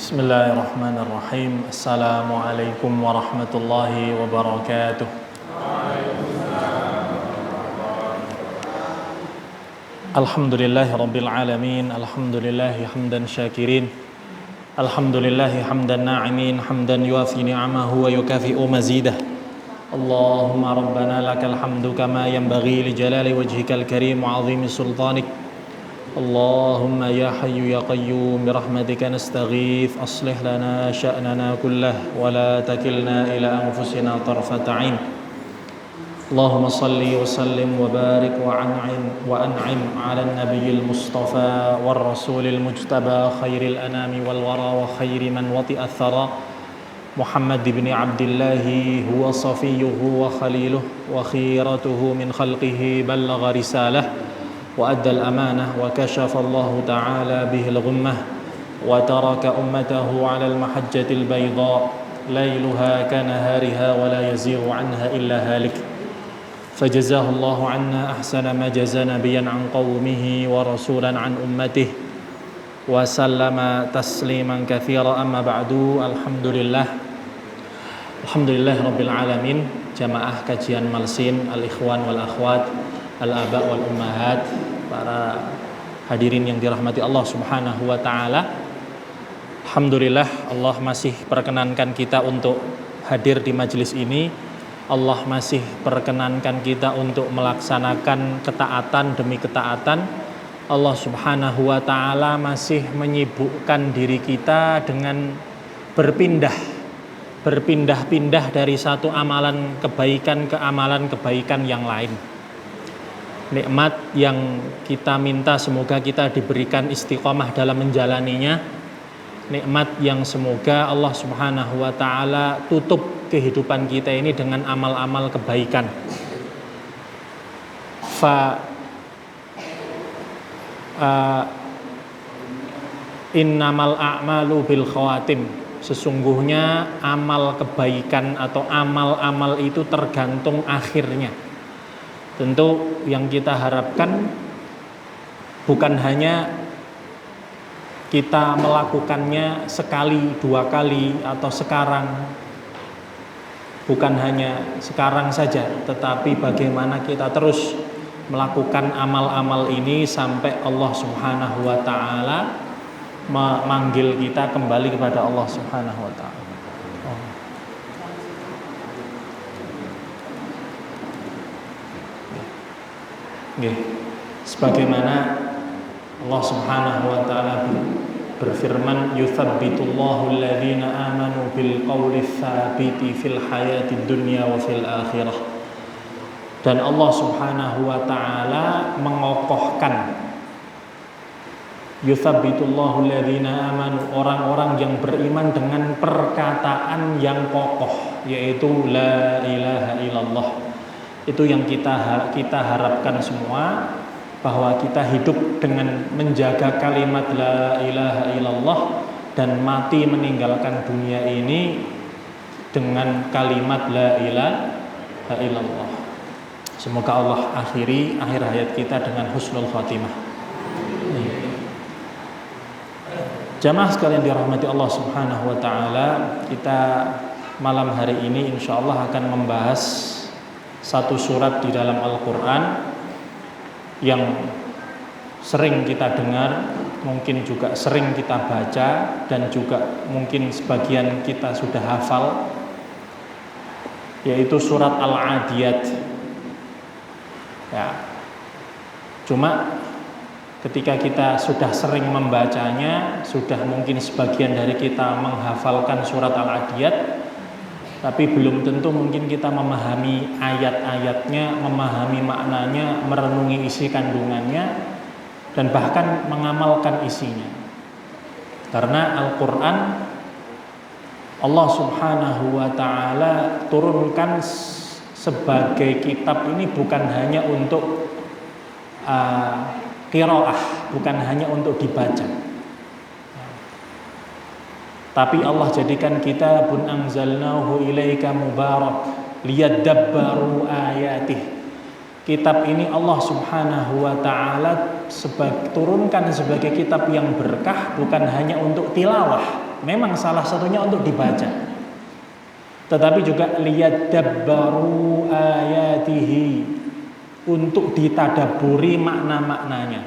Bismillahirrahmanirrahim. Assalamualaikum warahmatullahi wabarakatuh. Alhamdulillahi rabbil alamin. Alhamdulillahi hamdan syakirin. Alhamdulillahi hamdan na'imin. Hamdan yuafi ni'amahu wa yukafi'u mazidah. Allahumma rabbana lakal hamdu kama yanbaghi li jalali wajhikal karim wa 'azimi sultanik. Allahumma ya hayyu ya qayyum birahmatika nastaghith aslih lana sya'nana kullah wa la takilna ila anfusina tarfata 'ain. Allahumma salli wa sallim wa barik wa an'im 'ala an-nabiyil mustafa war rasulil mujtaba khairil anami wal wara wa khairi man wati'a ath-thara Muhammad ibn Abdullah huwa safiyuhu wa khaliluhu wa khiratuhu min khalqihi ballagha risalah وأدى الأمانة وكشف الله تعالى به الغمة وترك أمته على المحجة البيضاء ليلها كنهارها ولا يزيغ عنها إلا هالك فجزاه الله عنا أحسن ما جزى نبيا عن قومه ورسولا عن أمته وسلم تسليما كثيرا أما بعد Alhamdulillah Rabbil Alamin. Jamaah kajian Malsin, al-ikhwan wal akhwat, al-aba wal ummahat, para hadirin yang dirahmati Allah Subhanahu wa taala. Alhamdulillah Allah masih perkenankan kita untuk hadir di majelis ini. Allah masih perkenankan kita untuk melaksanakan ketaatan demi ketaatan. Allah Subhanahu wa taala masih menyibukkan diri kita dengan berpindah-pindah dari satu amalan kebaikan ke amalan kebaikan yang lain. Nikmat yang kita minta semoga kita diberikan istiqomah dalam menjalaninya. Nikmat yang semoga Allah Subhanahu wa taala tutup kehidupan kita ini dengan amal-amal kebaikan. Innamal a'malu bil khawatim. Sesungguhnya amal kebaikan atau amal-amal itu tergantung akhirnya. Tentu yang kita harapkan bukan hanya kita melakukannya sekali, dua kali atau sekarang. Bukan hanya sekarang saja, tetapi bagaimana kita terus melakukan amal-amal ini sampai Allah Subhanahu wa taala memanggil kita kembali kepada Allah Subhanahu wa taala. Sebagaimana Allah Subhanahu wa taala berfirman, yuthabbitullahu alladhina amanu bil qawli tsabiti fil hayatid dunya wa fil akhirah. Dan Allah Subhanahu wa taala mengokohkan, yuthabbitullahu alladhina amanu, orang-orang yang beriman dengan perkataan yang kokoh, yaitu la ilaha illallah. Itu yang kita harapkan semua, bahwa kita hidup dengan menjaga kalimat la ilaha illallah dan mati meninggalkan dunia ini dengan kalimat la ilaha illallah. Semoga Allah akhiri akhir hayat kita dengan husnul khatimah. Jamaah sekalian dirahmati Allah Subhanahu wa taala, kita malam hari ini insyaallah akan membahas satu surat di dalam Al-Qur'an yang sering kita dengar, mungkin juga sering kita baca, dan juga mungkin sebagian kita sudah hafal, yaitu surat Al-Adiyat. Ya. Cuma ketika kita sudah sering membacanya, sudah mungkin sebagian dari kita menghafalkan surat Al-Adiyat, tapi belum tentu mungkin kita memahami ayat-ayatnya, memahami maknanya, merenungi isi kandungannya, dan bahkan mengamalkan isinya. Karena Al-Quran Allah Subhanahu wa ta'ala turunkan sebagai kitab ini bukan hanya untuk qiraah, bukan hanya untuk dibaca, tapi Allah jadikan kitabun anzalnahu ilaika mubarak liyadabbaru ayatih. Kitab ini Allah Subhanahu wa taala turunkan sebagai kitab yang berkah, bukan hanya untuk tilawah, Memang salah satunya untuk dibaca, tetapi juga liyadabbaru ayatihi, untuk ditadaburi makna-maknanya,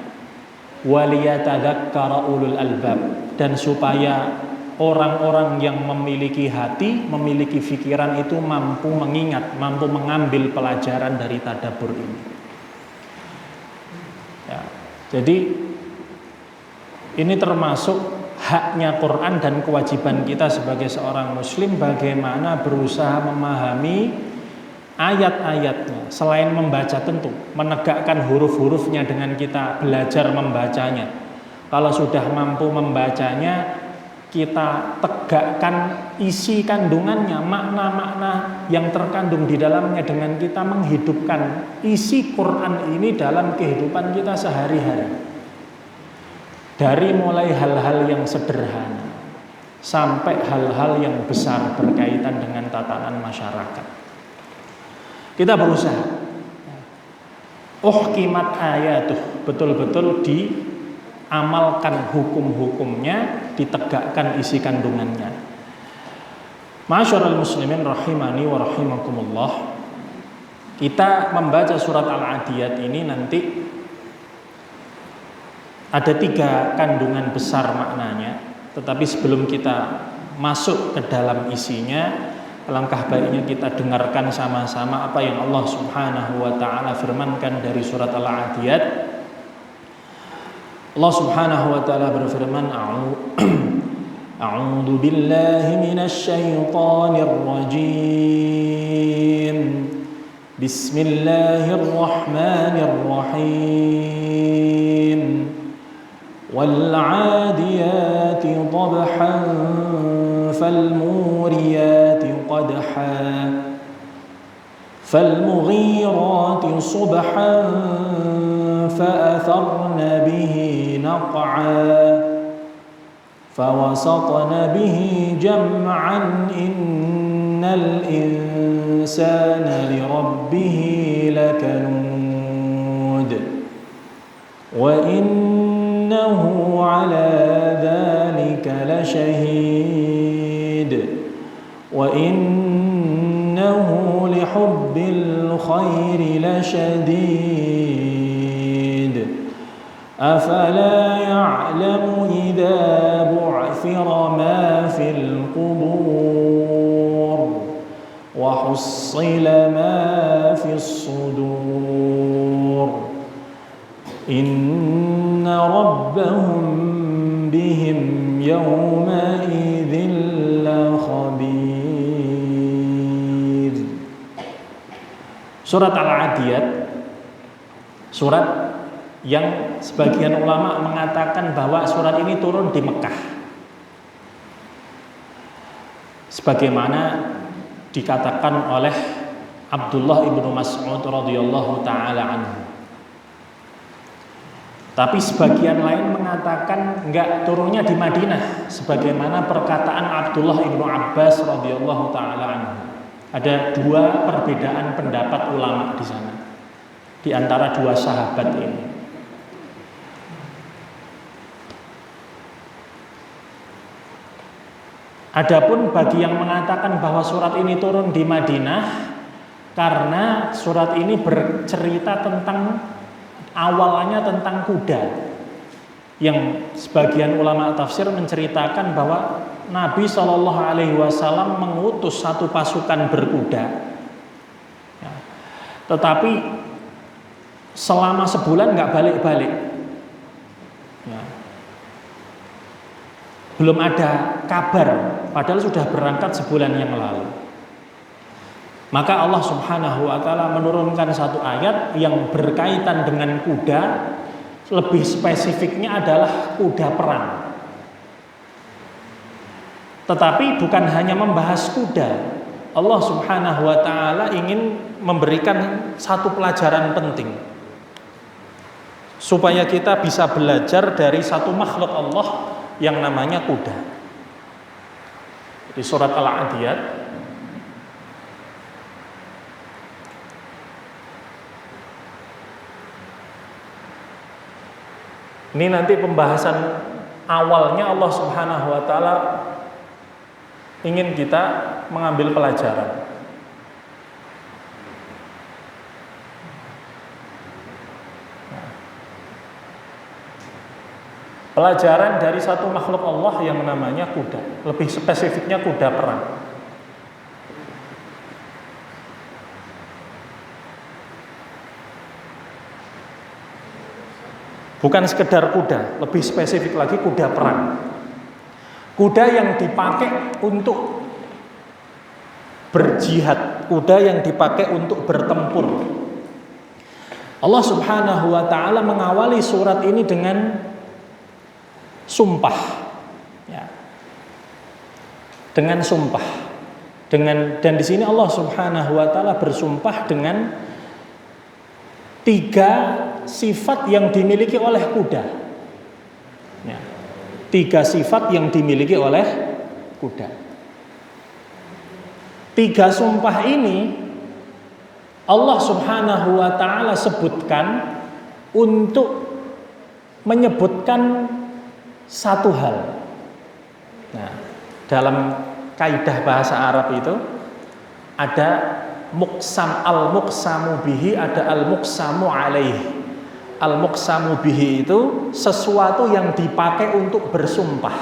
waliyatadzakkara ulul albab, dan supaya orang-orang yang memiliki hati, memiliki pikiran itu mampu mengingat, mampu mengambil pelajaran dari tadabbur ini. Ya, jadi ini termasuk haknya Quran dan kewajiban kita sebagai seorang muslim, bagaimana berusaha memahami ayat-ayatnya, selain membaca tentu menegakkan huruf-hurufnya dengan kita belajar membacanya. Kalau sudah mampu membacanya, kita tegakkan isi kandungannya, makna-makna yang terkandung di dalamnya, dengan kita menghidupkan isi Quran ini dalam kehidupan kita sehari-hari. Dari mulai hal-hal yang sederhana sampai hal-hal yang besar berkaitan dengan tatanan masyarakat. Kita berusaha uhkimat ayatuh, betul-betul diamalkan hukum-hukumnya, ditegakkan isi kandungannya. Ma'asyiral muslimin rahimani wa rahimakumullah. Kita membaca surat Al-Adiyat ini nanti ada 3 kandungan besar maknanya. Tetapi sebelum kita masuk ke dalam isinya, alangkah baiknya kita dengarkan sama-sama apa yang Allah Subhanahu wa taala firmankan dari surat Al-Adiyat. Allah Subhanahu wa taala berfirman, A'udzu billahi minasy syaithanir rajim. Bismillahirrahmanirrahim. Wal 'adiyati dhabhan فالموريات قدحا فالمغيرات صبحا فأثرن به نقعا فوسطن به جمعا إن الإنسان لربه لكنود وإنه على ذلك لشهيد وإنه لحب الخير لشديد أفلا يعلم إذا بعثر ما في القبور وحصل ما في الصدور إن ربهم بهم يومئذ لخبير. Surat Al-Adiyat, surat yang sebagian ulama mengatakan bahwa surat ini turun di Mekah, sebagaimana dikatakan oleh Abdullah ibnu Mas'ud radhiyallahu taala anhu. Tapi sebagian lain mengatakan enggak, turunnya di Madinah, sebagaimana perkataan Abdullah ibnu Abbas radhiyallahu taala anhu. Ada 2 perbedaan pendapat ulama di sana, di antara 2 sahabat ini. Adapun bagi yang mengatakan bahwa surat ini turun di Madinah, karena surat ini bercerita tentang, awalnya tentang kuda, yang sebagian ulama tafsir menceritakan bahwa Nabi SAW mengutus satu pasukan berkuda, ya, tetapi selama sebulan nggak balik-balik, ya. Belum ada kabar, padahal sudah berangkat sebulan yang lalu. Maka Allah Subhanahu wa taala menurunkan satu ayat yang berkaitan dengan kuda, lebih spesifiknya adalah kuda perang. Tetapi bukan hanya membahas kuda, Allah Subhanahu wa taala ingin memberikan satu pelajaran penting, supaya kita bisa belajar dari satu makhluk Allah yang namanya kuda. Di surat Al-Adiyat ini nanti pembahasan awalnya Allah Subhanahu wa taala ingin kita mengambil pelajaran. Pelajaran dari satu makhluk Allah yang namanya kuda, lebih spesifiknya kuda perang. Bukan sekedar kuda, lebih spesifik lagi kuda perang. Kuda yang dipakai untuk berjihad, kuda yang dipakai untuk bertempur. Allah Subhanahu wa taala mengawali surat ini dengan sumpah, ya. Dengan sumpah, dan di sini Allah Subhanahu wa taala bersumpah dengan 3 sifat yang dimiliki oleh kuda, ya. 3 sifat yang dimiliki oleh kuda. 3 sumpah ini Allah Subhanahu wa taala sebutkan untuk menyebutkan satu hal. Nah, dalam kaidah bahasa Arab itu ada muqsam, al-muqsamu bihi, ada al-muqsamu alaihi. Al-muqsamu bihi itu sesuatu yang dipakai untuk bersumpah.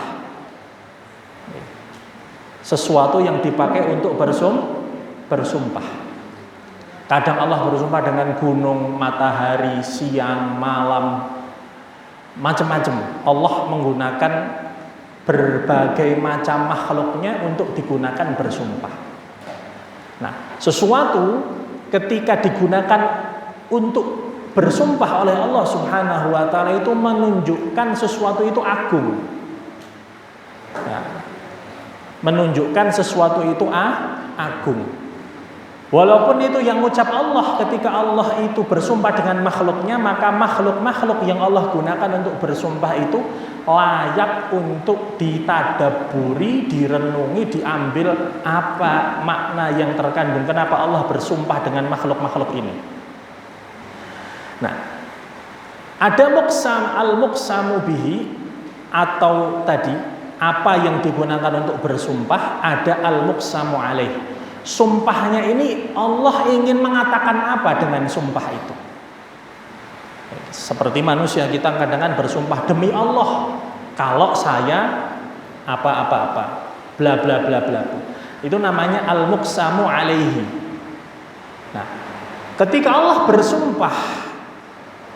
Sesuatu yang dipakai untuk bersumpah. Kadang Allah bersumpah dengan gunung, matahari, siang, malam, macam-macam. Allah menggunakan berbagai macam makhluknya untuk digunakan bersumpah. Nah, sesuatu ketika digunakan untuk bersumpah oleh Allah Subhanahu wa taala itu menunjukkan sesuatu itu agung. Nah, menunjukkan sesuatu itu agung. Walaupun itu yang ucap Allah, ketika Allah itu bersumpah dengan makhluknya, maka makhluk-makhluk yang Allah gunakan untuk bersumpah itu layak untuk ditadaburi, direnungi, diambil apa makna yang terkandung. Kenapa Allah bersumpah dengan makhluk-makhluk ini? Nah, ada muqsam, al-muqsamu bihi, atau tadi apa yang digunakan untuk bersumpah, ada al-muqsamu alaih. Sumpahnya ini Allah ingin mengatakan apa dengan sumpah itu? Seperti manusia, kita kadang-kadang bersumpah demi Allah, kalau saya apa-apa-apa, bla bla bla bla. Itu namanya al-muqsamu alaihi. Nah, ketika Allah bersumpah,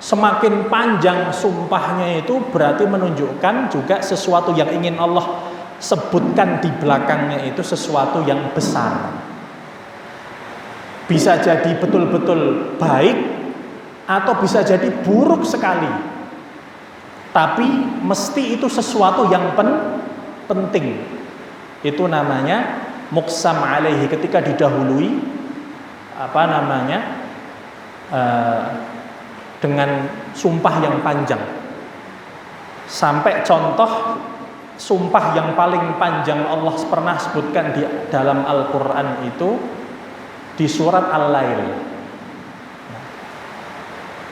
semakin panjang sumpahnya itu berarti menunjukkan juga sesuatu yang ingin Allah sebutkan di belakangnya itu sesuatu yang besar. Bisa jadi betul-betul baik atau bisa jadi buruk sekali. Tapi mesti itu sesuatu yang penting. Itu namanya muqsam alaihi, ketika didahului dengan sumpah yang panjang. Sampai contoh sumpah yang paling panjang Allah pernah sebutkan di dalam Al-Qur'an itu di surat Al-Lail.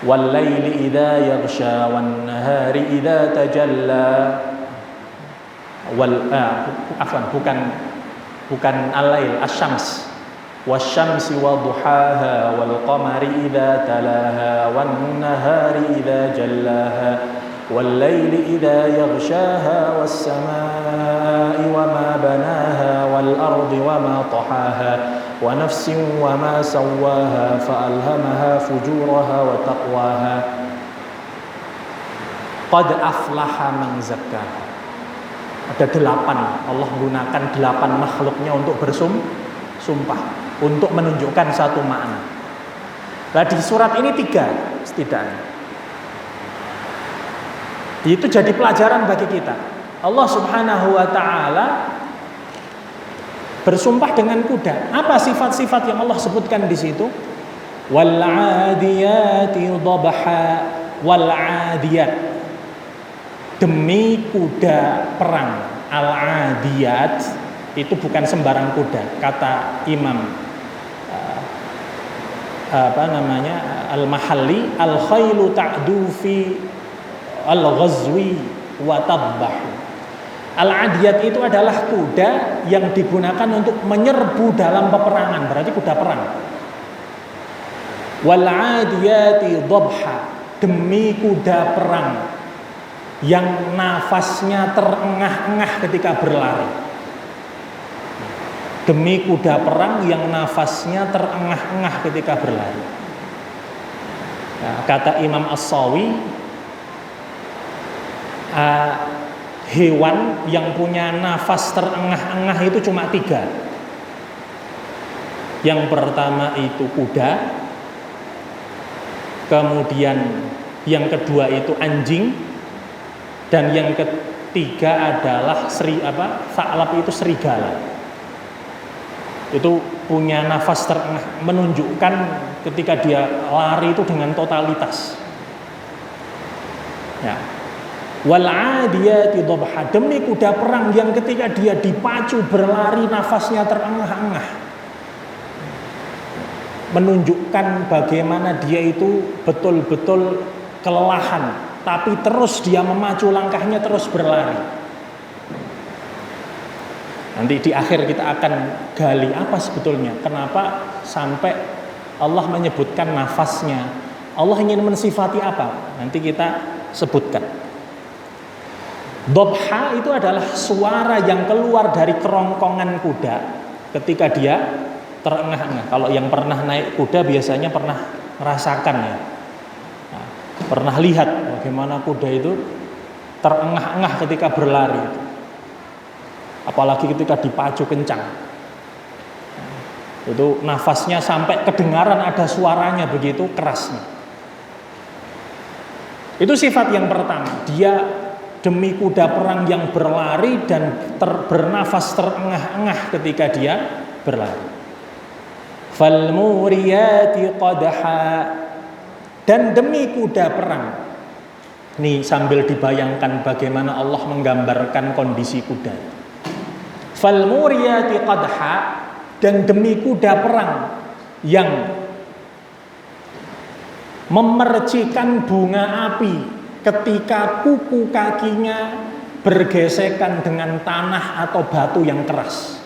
Wal-laili idza yaghsha wan-nahari idza tajalla. Bukan Al-Lail, Asy-Syams. Wasy-syamsi wadduhaha wal-qamari idza talaha wan-nahari idza jallaha wal-laili idza yaghshaha was-samaa'i wama banaha wal-ardi wama tahaha wa nafsin wa ma sawwaha fa alhamaha fujuraha wa taqwaha qad aflaha man zakkaha. Ada 8, Allah menggunakan 8 makhluknya untuk bersumpah, untuk menunjukkan satu makna. Nah, di surat ini 3 setidaknya. Itu jadi pelajaran bagi kita. Allah Subhanahu wa taala bersumpah dengan kuda. Apa sifat-sifat yang Allah sebutkan di situ? Wal 'adiyati dhabha, wal 'adiyat. Demi kuda perang. Al 'adiyat itu bukan sembarang kuda. Kata Imam Al-Mahalli, al-khailu ta'du fi al-ghazwi wa tadbahu. Al-adiyat itu adalah kuda yang digunakan untuk menyerbu dalam peperangan, berarti kuda perang. Wal-adiyati dhabha, demi kuda perang yang nafasnya terengah-engah ketika berlari. Demi kuda perang yang nafasnya terengah-engah ketika berlari. Nah, kata Imam As-Sawi, hewan yang punya nafas terengah-engah itu cuma 3. Yang pertama itu kuda, kemudian yang kedua itu anjing, dan yang ketiga adalah sa'lab itu serigala. Itu punya nafas terengah, menunjukkan ketika dia lari itu dengan totalitas. Ya. Wal 'adiyati dhabha, demi kuda perang yang ketika dia dipacu berlari nafasnya terengah-engah, menunjukkan bagaimana dia itu betul-betul kelelahan, tapi terus dia memacu langkahnya, terus berlari. Nanti di akhir kita akan gali apa sebetulnya, kenapa sampai Allah menyebutkan nafasnya. Allah ingin mensifati apa? Nanti kita sebutkan. Dhabha itu adalah suara yang keluar dari kerongkongan kuda ketika dia terengah-engah. Kalau yang pernah naik kuda biasanya pernah merasakan ya. Nah, pernah lihat bagaimana kuda itu terengah-engah ketika berlari. Apalagi ketika dipacu kencang. Itu nafasnya sampai kedengaran ada suaranya, begitu kerasnya. Itu sifat yang pertama. Dia demi kuda perang yang berlari dan bernafas terengah-engah ketika dia berlari. Falmuriyati qadha, dan demi kuda perang. Nih sambil dibayangkan bagaimana Allah menggambarkan kondisi kuda. Falmuriyati qadha, dan demi kuda perang yang memercikan bunga api ketika kuku kakinya bergesekan dengan tanah atau batu yang keras.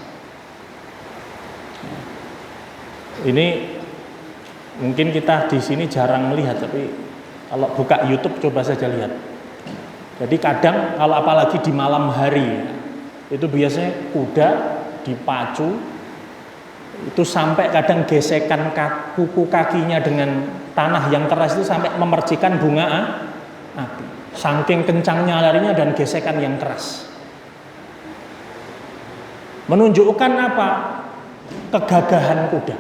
Ini mungkin kita di sini jarang melihat, tapi kalau buka YouTube coba saja lihat. Jadi kadang kalau apalagi di malam hari, itu biasanya kuda dipacu, itu sampai kadang gesekan kuku kakinya dengan tanah yang keras itu sampai memercikan bunga api. Saking kencangnya larinya dan gesekan yang keras. Menunjukkan apa? Kegagahan kuda.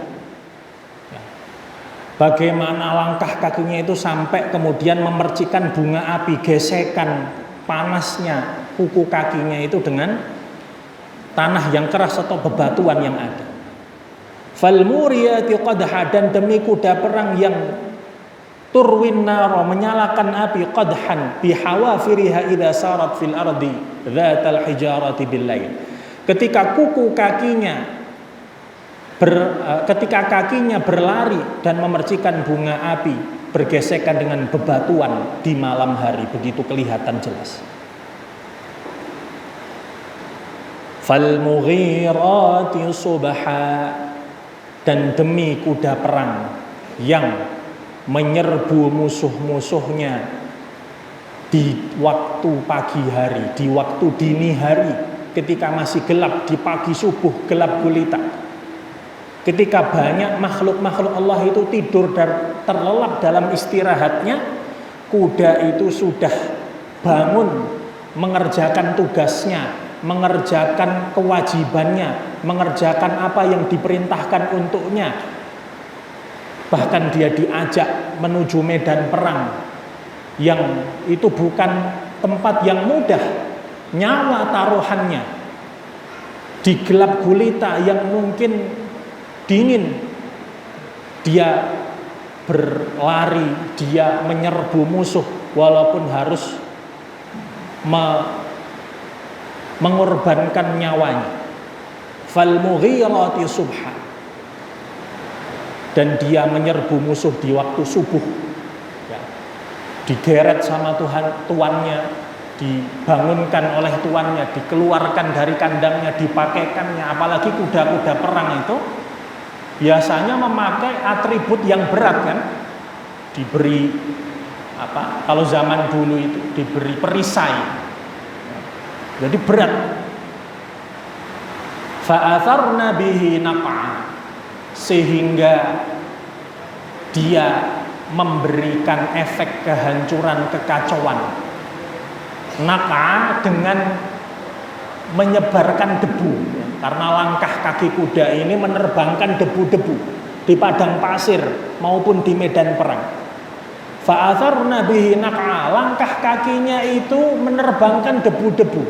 Bagaimana langkah kakinya itu sampai kemudian memercikan bunga api, gesekan panasnya kuku kakinya itu dengan tanah yang keras atau bebatuan yang ada. Falmuriyati qadha, dan demi kuda perang yang turwin naro, menyalakan api, qadhan bihawafiriha idza sarat fil ardi dzatal hijarati bil lail. Ketika kakinya berlari dan memercikan bunga api, bergesekan dengan bebatuan di malam hari, begitu kelihatan jelas. Fal mughirati subha, dan demi kuda perang yang menyerbu musuh-musuhnya di waktu pagi hari, di waktu dini hari, ketika masih gelap, di pagi subuh gelap gulita, ketika banyak makhluk-makhluk Allah itu tidur dan terlelap dalam istirahatnya, kuda itu sudah bangun mengerjakan tugasnya, mengerjakan kewajibannya, mengerjakan apa yang diperintahkan untuknya. Bahkan dia diajak menuju medan perang yang itu bukan tempat yang mudah, nyawa taruhannya di gelap gulita yang mungkin dingin. Dia berlari, dia menyerbu musuh walaupun harus mengorbankan nyawanya. Fal mughirati subha, dan dia menyerbu musuh di waktu subuh ya. Digeret sama tuannya, dibangunkan oleh tuannya, dikeluarkan dari kandangnya, dipakaikannya, apalagi kuda-kuda perang itu biasanya memakai atribut yang berat kan, diberi apa? Kalau zaman dulu itu diberi perisai, jadi berat. Fa'atharna bihi naq'a, sehingga dia memberikan efek kehancuran, kekacauan. Naq'a dengan menyebarkan debu, karena langkah kaki kuda ini menerbangkan debu-debu di padang pasir maupun di medan perang. Fa'atharna bihi naq'a, langkah kakinya itu menerbangkan debu-debu,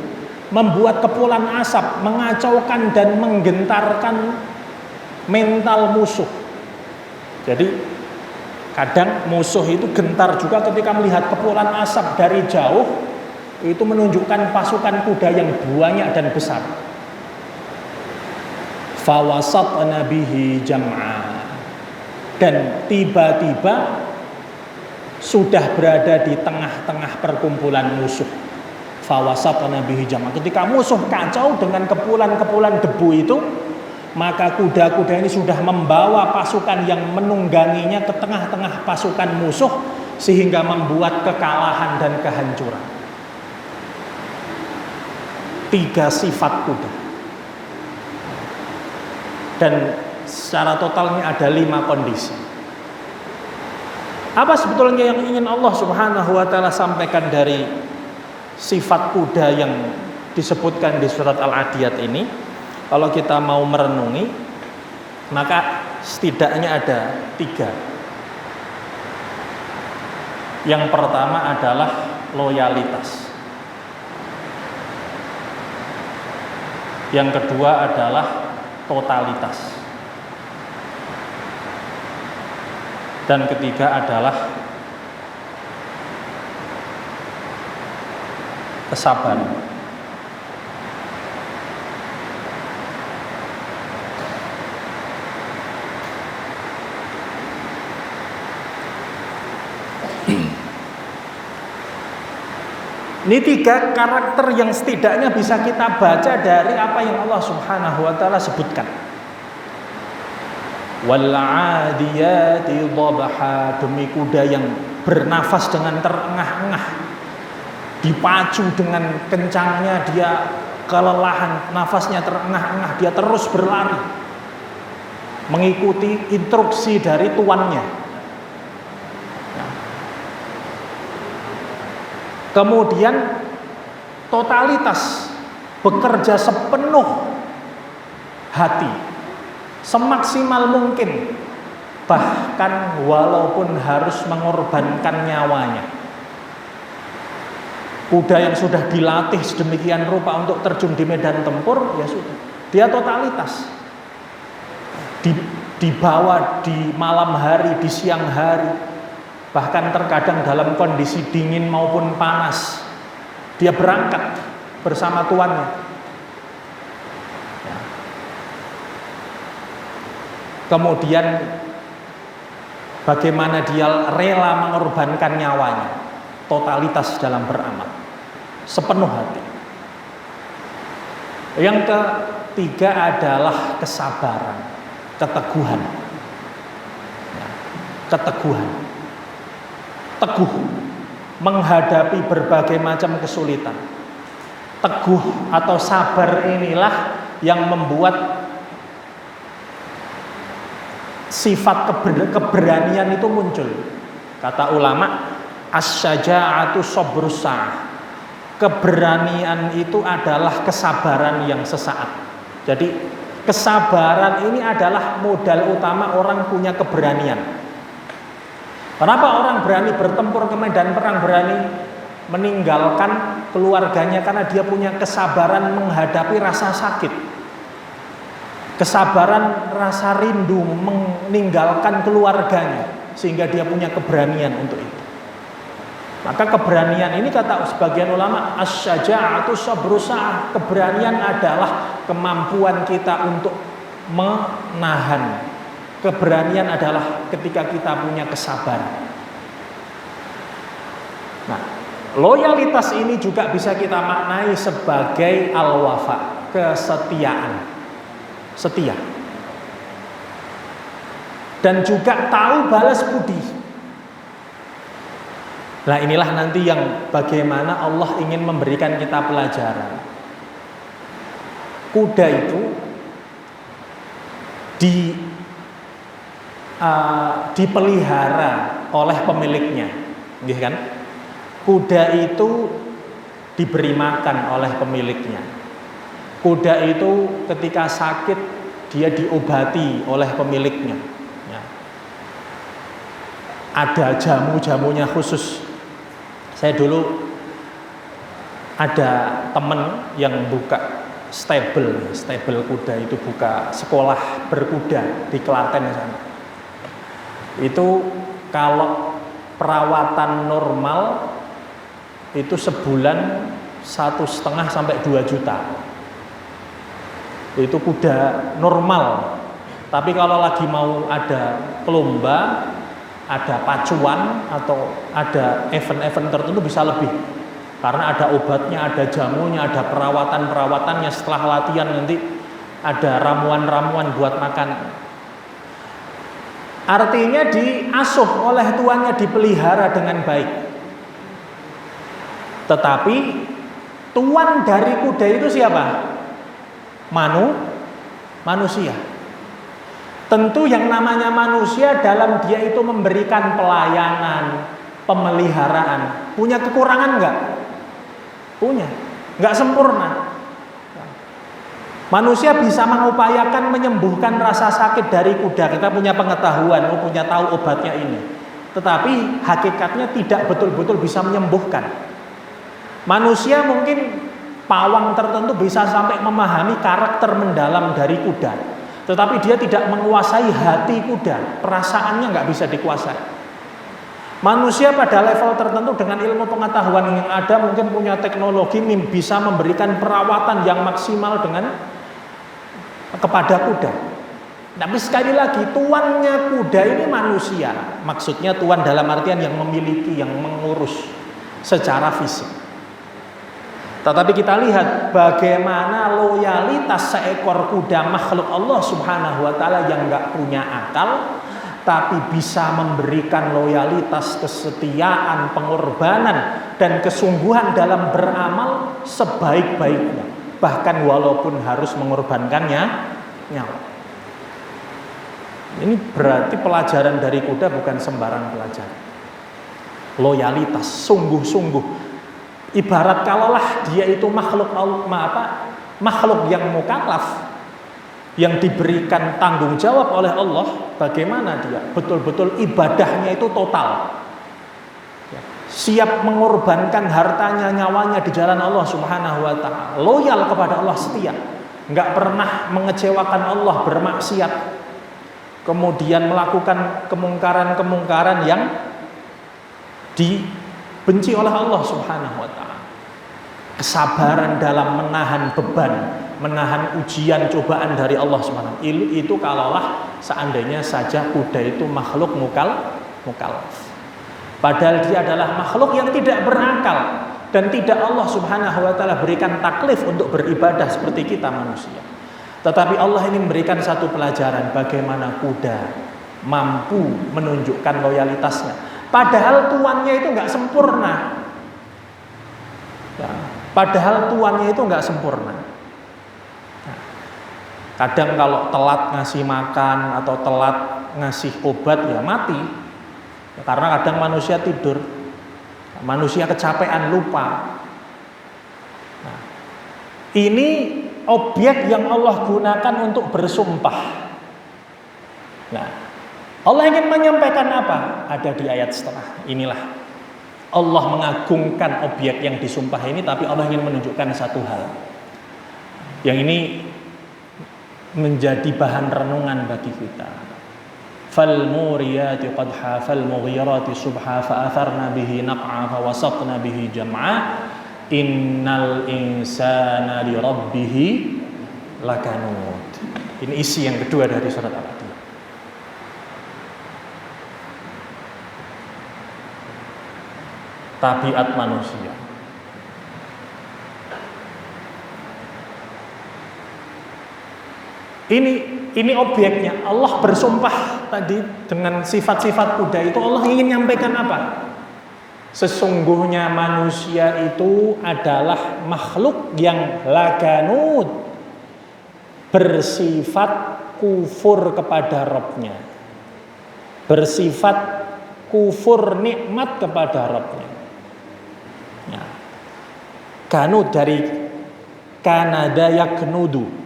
membuat kepulan asap, mengacaukan dan menggentarkan mental musuh. Jadi kadang musuh itu gentar juga ketika melihat kepulan asap dari jauh, itu menunjukkan pasukan kuda yang banyak dan besar. Fawasatna bihi jam'a, dan tiba-tiba sudah berada di tengah-tengah perkumpulan musuh. Fawasatna bihi jam'a, ketika musuh kacau dengan kepulan-kepulan debu itu, maka kuda-kuda ini sudah membawa pasukan yang menungganginya ke tengah-tengah pasukan musuh, sehingga membuat kekalahan dan kehancuran. 3 sifat kuda, dan secara totalnya ada 5 kondisi. Apa sebetulnya yang ingin Allah Subhanahu wa ta'ala sampaikan dari sifat kuda yang disebutkan di surat Al-Adiyat ini? Kalau kita mau merenungi, maka setidaknya ada 3. Yang pertama adalah loyalitas. Yang kedua adalah totalitas. Dan ketiga adalah kesabaran. Ini 3 karakter yang setidaknya bisa kita baca dari apa yang Allah Subhanahu wa ta'ala sebutkan. Wal 'adiyati dhabha, demi kuda yang bernafas dengan terengah-engah, dipacu dengan kencangnya, dia kelelahan, nafasnya terengah-engah, dia terus berlari mengikuti instruksi dari tuannya. Kemudian totalitas, bekerja sepenuh hati, semaksimal mungkin, bahkan walaupun harus mengorbankan nyawanya. Kuda yang sudah dilatih sedemikian rupa untuk terjun di medan tempur, ya sudah, dia totalitas. Dibawa di malam hari, di siang hari, bahkan terkadang dalam kondisi dingin maupun panas, dia berangkat bersama tuannya. Kemudian bagaimana dia rela mengorbankan nyawanya, totalitas dalam beramal, sepenuh hati. Yang ketiga adalah kesabaran, keteguhan. Keteguhan, teguh menghadapi berbagai macam kesulitan. Teguh atau sabar inilah yang membuat sifat keberanian itu muncul. Kata ulama, as-syaja'atu sabrus sa'ah. Keberanian itu adalah kesabaran yang sesaat. Jadi kesabaran ini adalah modal utama orang punya keberanian. Kenapa orang berani bertempur ke medan perang, berani meninggalkan keluarganya? Karena dia punya kesabaran menghadapi rasa sakit, kesabaran rasa rindu meninggalkan keluarganya, sehingga dia punya keberanian untuk itu. Maka keberanian ini, kata sebagian ulama, as-syaja'atu sabrus sa'ah. Keberanian adalah kemampuan kita untuk menahan. Keberanian adalah ketika kita punya kesabaran. Nah, Loyalitas ini juga bisa kita maknai sebagai al-wafa, kesetiaan, setia. Dan juga tahu balas budi. Nah inilah nanti yang bagaimana Allah ingin memberikan kita pelajaran. Kuda itu dipelihara oleh pemiliknya, gitu kan? Kuda itu diberi makan oleh pemiliknya. Kuda itu ketika sakit dia diobati oleh pemiliknya. Ya. Ada jamu-jamunya khusus. Saya dulu ada teman yang buka stable kuda, itu buka sekolah berkuda di Klaten sana. Itu kalau perawatan normal itu sebulan 1,5 sampai 2 juta. Itu kuda normal. Tapi kalau lagi mau ada lomba, ada pacuan atau ada event-event tertentu bisa lebih. Karena ada obatnya, ada jamunya, ada perawatan-perawatannya. Setelah latihan nanti ada ramuan-ramuan buat makan. Artinya diasuh oleh tuannya, dipelihara dengan baik. Tetapi tuan dari kuda itu siapa? Manusia. Tentu yang namanya manusia dalam dia itu memberikan pelayanan, pemeliharaan. Punya kekurangan enggak? Punya. Enggak sempurna. Manusia bisa mengupayakan menyembuhkan rasa sakit dari kuda. Kita punya pengetahuan, punya tahu obatnya ini. Tetapi hakikatnya tidak betul-betul bisa menyembuhkan. Manusia mungkin pawang tertentu bisa sampai memahami karakter mendalam dari kuda, tetapi dia tidak menguasai hati kuda, perasaannya nggak bisa dikuasai. Manusia pada level tertentu dengan ilmu pengetahuan yang ada mungkin punya teknologi bisa memberikan perawatan yang maksimal kepada kuda. Tapi sekali lagi tuannya kuda ini manusia, maksudnya tuan dalam artian yang memiliki, yang mengurus secara fisik. Tetapi kita lihat bagaimana loyalitas seekor kuda makhluk Allah Subhanahu wa taala yang enggak punya akal tapi bisa memberikan loyalitas, kesetiaan, pengorbanan dan kesungguhan dalam beramal sebaik-baiknya, bahkan walaupun harus mengorbankannya nyawa. Ini berarti pelajaran dari kuda bukan sembarang pelajaran. Loyalitas sungguh-sungguh. Ibarat kalaulah dia itu makhluk yang mukallaf, yang diberikan tanggung jawab oleh Allah, bagaimana dia betul-betul ibadahnya itu total, siap mengorbankan hartanya, nyawanya di jalan Allah Subhanahu wa taala, loyal kepada Allah, setia, nggak pernah mengecewakan Allah, bermaksiat, kemudian melakukan kemungkaran-kemungkaran yang dibenci oleh Allah Subhanahu wa taala. Kesabaran dalam menahan beban, menahan ujian cobaan dari Allah Subhanahu wa taala. Itu kalaulah seandainya saja kuda itu makhluk mukallaf. Padahal dia adalah makhluk yang tidak berakal dan tidak Allah Subhanahu wa taala berikan taklif untuk beribadah seperti kita manusia. Tetapi Allah ini memberikan satu pelajaran bagaimana kuda mampu menunjukkan loyalitasnya. Padahal tuannya itu nggak sempurna. Ya, padahal tuannya itu nggak sempurna. Nah, kadang kalau telat ngasih makan atau telat ngasih obat ya mati. Ya, karena kadang manusia tidur, manusia kecapean, lupa. Nah, ini objek yang Allah gunakan untuk bersumpah. Nah, Allah ingin menyampaikan apa? Ada di ayat setelah. Inilah Allah mengagungkan objek yang disumpah ini, tapi Allah ingin menunjukkan satu hal. Yang ini menjadi bahan renungan bagi kita. Fal muriyati qadha fal mughirati subha fa atharna bihi naq'a fa wasatna bihi jam'a innal insana li rabbih lakanud. Ini isi yang kedua dari surat Al-Adiyah. tabiat manusia. Ini objeknya. Allah bersumpah tadi dengan sifat-sifat kuda itu. Allah ingin nyampaikan apa? Sesungguhnya manusia itu adalah makhluk yang laganud, bersifat kufur kepada Rabbnya, bersifat kufur nikmat kepada Rabbnya. Ya. Kanud dari Kanada yaknudu.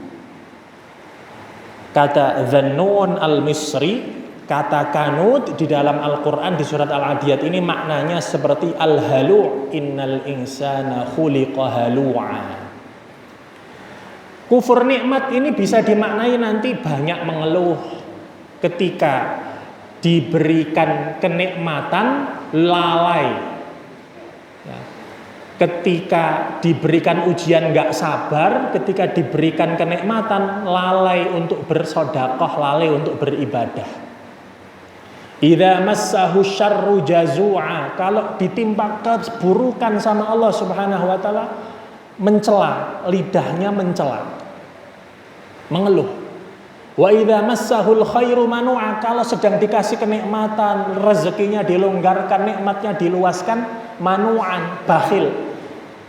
Kata Dhannun al-Misri, kata kanud di dalam Al-Quran di surat Al-Adiyat ini maknanya seperti al-halu', innal insana khuliqa halu'a. Kufur nikmat ini bisa dimaknai nanti banyak mengeluh ketika diberikan kenikmatan lalai. Ketika diberikan ujian gak sabar, ketika diberikan kenikmatan lalai untuk bersedekah, lalai untuk beribadah. Idza massahu syarru jazua, kalau ditimpa keburukan sama Allah Subhanahu wa taala, mencela, lidahnya mencela, mengeluh. Wa idza massahul khairu manu'a, kalau sedang dikasih kenikmatan, rezekinya dilonggarkan, nikmatnya diluaskan, manu'an, bakhil.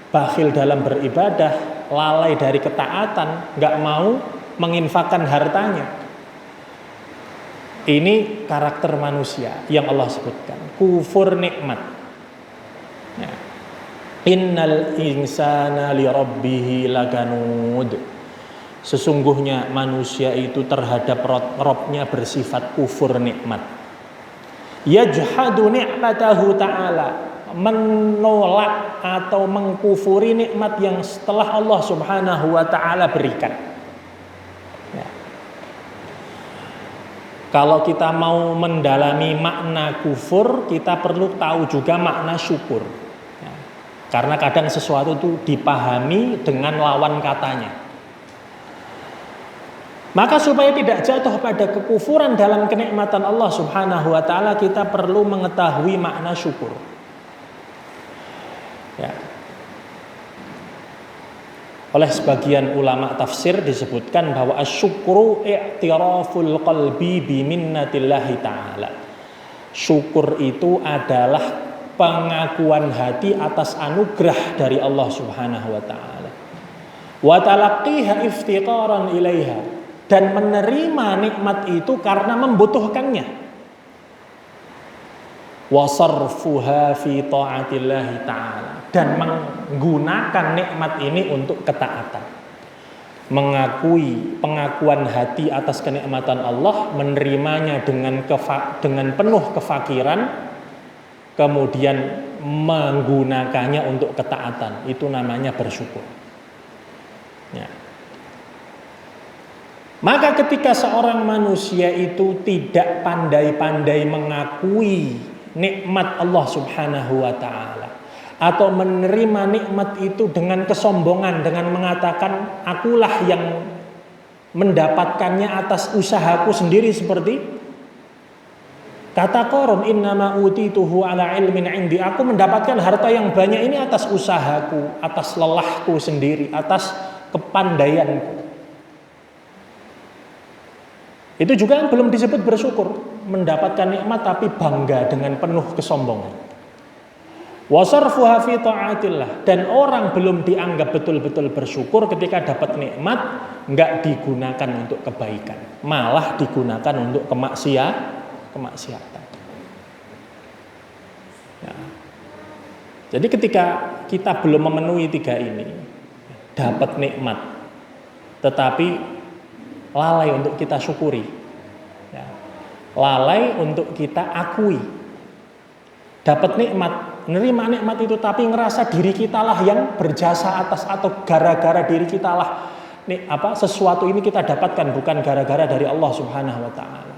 Bakhil dalam beribadah, lalai dari ketaatan, nggak mau menginfakkan hartanya. Ini karakter manusia yang Allah sebutkan, kufur nikmat. Ya. Innal insana li rabbih laganud. Sesungguhnya manusia itu terhadap Rabbnya bersifat kufur nikmat. Yajhadu ni'matahu ta'ala, menolak atau mengkufuri nikmat yang setelah Allah Subhanahu wa taala berikan. Ya. Kalau kita mau mendalami makna kufur, kita perlu tahu juga makna syukur. Ya. Karena kadang sesuatu itu dipahami dengan lawan katanya. Maka supaya tidak jatuh pada kekufuran dalam kenikmatan Allah Subhanahu wa taala, kita perlu mengetahui makna syukur. Ya. Oleh sebagian ulama tafsir disebutkan bahwa asyukru i'tiraful qalbi biminnatillahi ta'ala. Syukur itu adalah pengakuan hati atas anugerah dari Allah Subhanahu wa taala. Wa talaqqiha iftiqaran ilaiha, dan menerima nikmat itu karena membutuhkannya. Wa sarfuha fi ta'atillahi ta'ala, dan menggunakan nikmat ini untuk ketaatan. Mengakui pengakuan hati atas kenikmatan Allah, menerimanya dengan penuh kefakiran, kemudian menggunakannya untuk ketaatan. Itu namanya bersyukur. Ya. Maka ketika seorang manusia itu tidak pandai-pandai mengakui nikmat Allah Subhanahu wa ta'ala, atau menerima nikmat itu dengan kesombongan, dengan mengatakan akulah yang mendapatkannya atas usahaku sendiri, seperti kata Qarun, innama utituhu ala ilmin indi, aku mendapatkan harta yang banyak ini atas usahaku, atas lelahku sendiri, atas kepandaianku. Itu juga belum disebut bersyukur, mendapatkan nikmat tapi bangga dengan penuh kesombongan. Wasarfuha fi ta'atillah, dan orang belum dianggap betul-betul bersyukur ketika dapat nikmat, enggak digunakan untuk kebaikan, malah digunakan untuk kemaksiatan. Ya. Jadi ketika kita belum memenuhi tiga ini, dapat nikmat tetapi lalai untuk kita syukuri, ya. Lalai untuk kita akui. Dapat nikmat, menerima nikmat itu, tapi ngerasa diri kita lah yang berjasa atas, atau gara-gara diri kita lah sesuatu ini kita dapatkan, bukan gara-gara dari Allah Subhanahu wa ta'ala.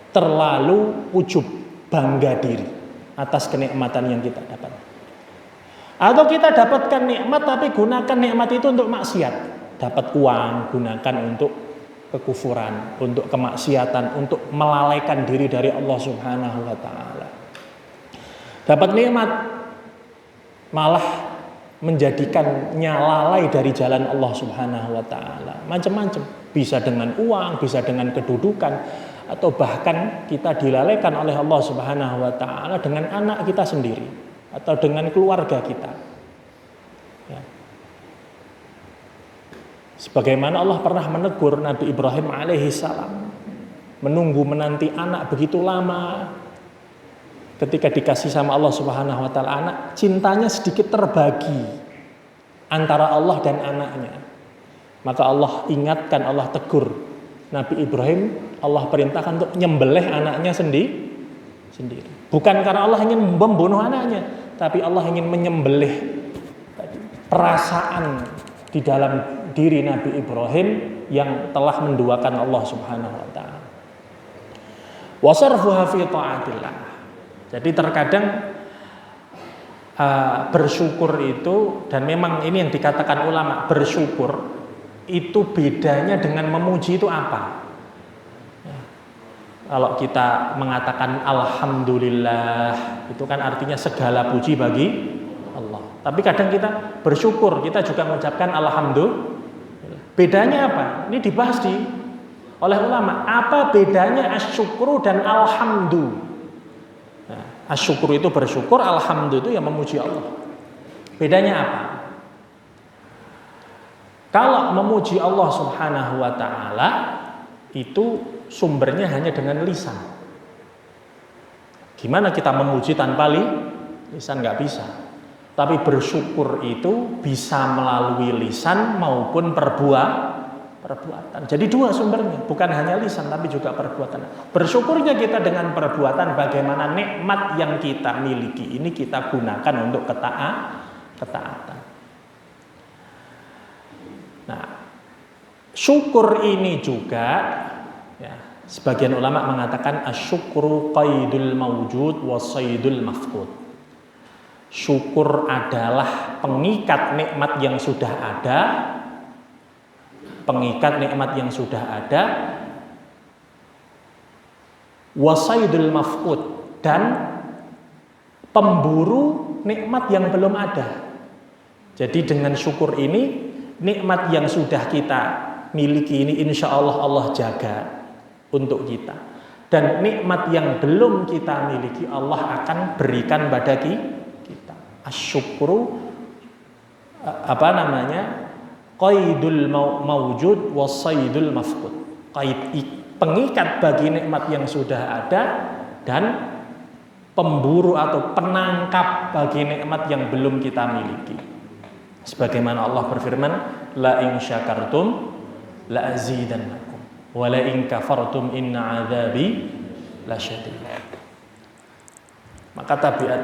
Terlalu ujub, bangga diri atas kenikmatan yang kita dapat. Atau kita dapatkan nikmat tapi gunakan nikmat itu untuk maksiat. Dapat uang, gunakan untuk kekufuran, untuk kemaksiatan, untuk melalaikan diri dari Allah Subhanahu wa ta'ala. Dapat nikmat malah menjadikannya lalai dari jalan Allah Subhanahu wa taala. Macam-macam, bisa dengan uang, bisa dengan kedudukan, atau bahkan kita dilalaikan oleh Allah Subhanahu wa taala dengan anak kita sendiri atau dengan keluarga kita. Ya. Sebagaimana Allah pernah menegur Nabi Ibrahim alaihi salam, menunggu menanti anak begitu lama. Ketika dikasih sama Allah Subhanahu wa taala anak, cintanya sedikit terbagi antara Allah dan anaknya. Maka Allah ingatkan, Allah tegur Nabi Ibrahim, Allah perintahkan untuk nyembelih anaknya sendiri. Bukan karena Allah ingin membunuh anaknya, tapi Allah ingin menyembelih perasaan di dalam diri Nabi Ibrahim yang telah menduakan Allah Subhanahu wa taala. Wa sarfuha fi ta'atillah. Jadi terkadang bersyukur itu, dan memang ini yang dikatakan ulama, bersyukur itu bedanya dengan memuji itu apa? Ya. Kalau kita mengatakan alhamdulillah, itu kan artinya segala puji bagi Allah. Tapi kadang kita bersyukur, kita juga mengucapkan alhamdulillah. Bedanya apa? Ini dibahas oleh ulama. Apa bedanya asyukru dan alhamdulillah? Asyukur itu bersyukur, alhamdulillah itu yang memuji Allah. Bedanya apa? Kalau memuji Allah Subhanahu wa taala itu sumbernya hanya dengan lisan. Gimana kita memuji tanpa lisan? Nggak bisa. Tapi bersyukur itu bisa melalui lisan maupun perbuatan. Jadi dua sumbernya, bukan hanya lisan tapi juga perbuatan. Bersyukurnya kita dengan perbuatan, bagaimana nikmat yang kita miliki ini kita gunakan untuk ketaatan. Nah, syukur ini juga, ya, sebagian ulama mengatakan asyukru qaidul mawjud wa saydul mafqud. Syukur adalah pengikat nikmat yang sudah ada, wasaidul mafqud, dan pemburu nikmat yang belum ada. Jadi dengan syukur ini, nikmat yang sudah kita miliki ini insya Allah Allah jaga untuk kita, dan nikmat yang belum kita miliki Allah akan berikan pada kita. Asyukru qaidul mawjud wasaidul mafqud. Pengikat bagi nikmat yang sudah ada dan pemburu atau penangkap bagi nikmat yang belum kita miliki. Sebagaimana Allah berfirman, la in syakartum la azidannakum wa la in kafartum inna adzabi lasyadid. Maka tabiat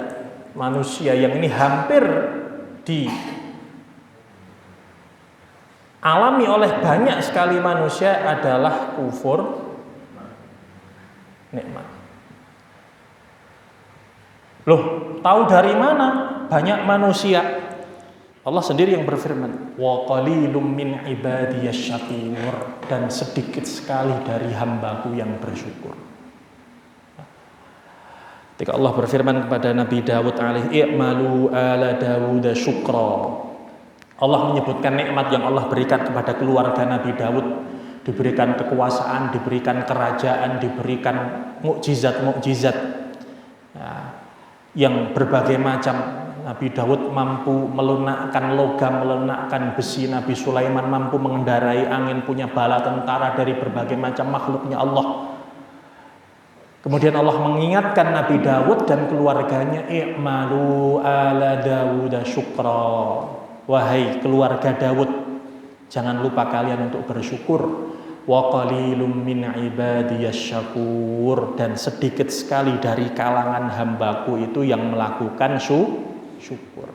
manusia yang ini hampir alami oleh banyak sekali manusia adalah kufur nikmat. Loh, tahu dari mana banyak manusia? Allah sendiri yang berfirman, wa qalilum min ibadiyasy syakur, dan sedikit sekali dari hambaku yang bersyukur. Ketika Allah berfirman kepada Nabi Dawud alaihi, i'malu ala Dawud syukra. Allah menyebutkan nikmat yang Allah berikan kepada keluarga Nabi Daud, diberikan kekuasaan, diberikan kerajaan, diberikan mukjizat-mukjizat yang berbagai macam. Nabi Daud mampu melunakkan logam, melunakkan besi. Nabi Sulaiman mampu mengendarai angin, punya bala tentara dari berbagai macam makhluknya Allah. Kemudian Allah mengingatkan Nabi Daud dan keluarganya, i'malu ala Dawud syukra. Wahai keluarga Daud, jangan lupa kalian untuk bersyukur. Wa qalilum min ibadiyasy syakur, dan sedikit sekali dari kalangan hambaku itu yang melakukan syukur.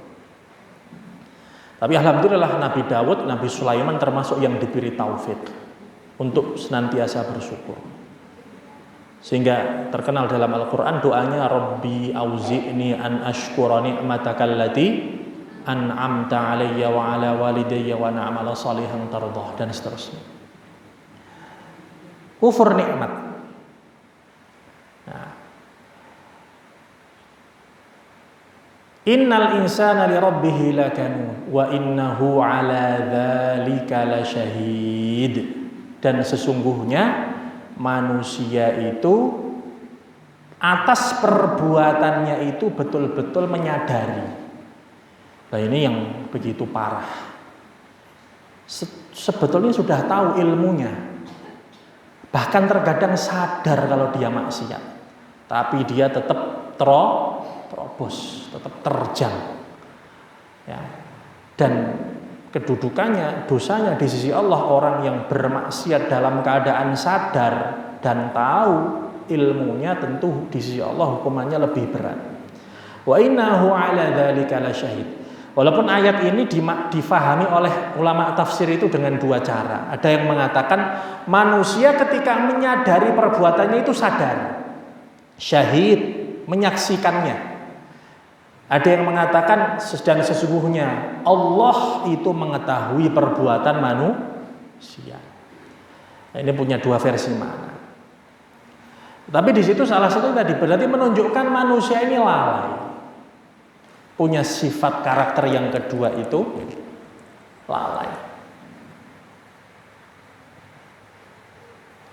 Tapi alhamdulillah Nabi Daud, Nabi Sulaiman termasuk yang diberi taufik untuk senantiasa bersyukur. Sehingga terkenal dalam Al-Qur'an doanya, Rabbi auzi'ni an ashkura ni'matakal lati an'amta alayya wa ala walidayya wa na'amala salihan tardah, dan seterusnya. Kufur nikmat. Nah, Innal insana li rabbih lakanun wa innahu ala dzalika lasyahid. Dan sesungguhnya manusia itu atas perbuatannya itu betul-betul menyadari. Nah, ini yang begitu parah. Sebetulnya sudah tahu ilmunya. Bahkan terkadang sadar kalau dia maksiat. Tapi dia tetap terobos, tetap terjang. Ya. Dan kedudukannya, dosanya di sisi Allah, orang yang bermaksiat dalam keadaan sadar dan tahu ilmunya, tentu di sisi Allah hukumannya lebih berat. Wa innahu ala dzalika lasyahid. Walaupun ayat ini difahami oleh ulama tafsir itu dengan dua cara. Ada yang mengatakan manusia ketika menyadari perbuatannya itu sadar, syahid, menyaksikannya. Ada yang mengatakan dan sesungguhnya Allah itu mengetahui perbuatan manusia. Nah, ini punya dua versi makna. Tapi di situ salah satu tadi berarti menunjukkan manusia ini lalai. Punya sifat karakter yang kedua itu lalai.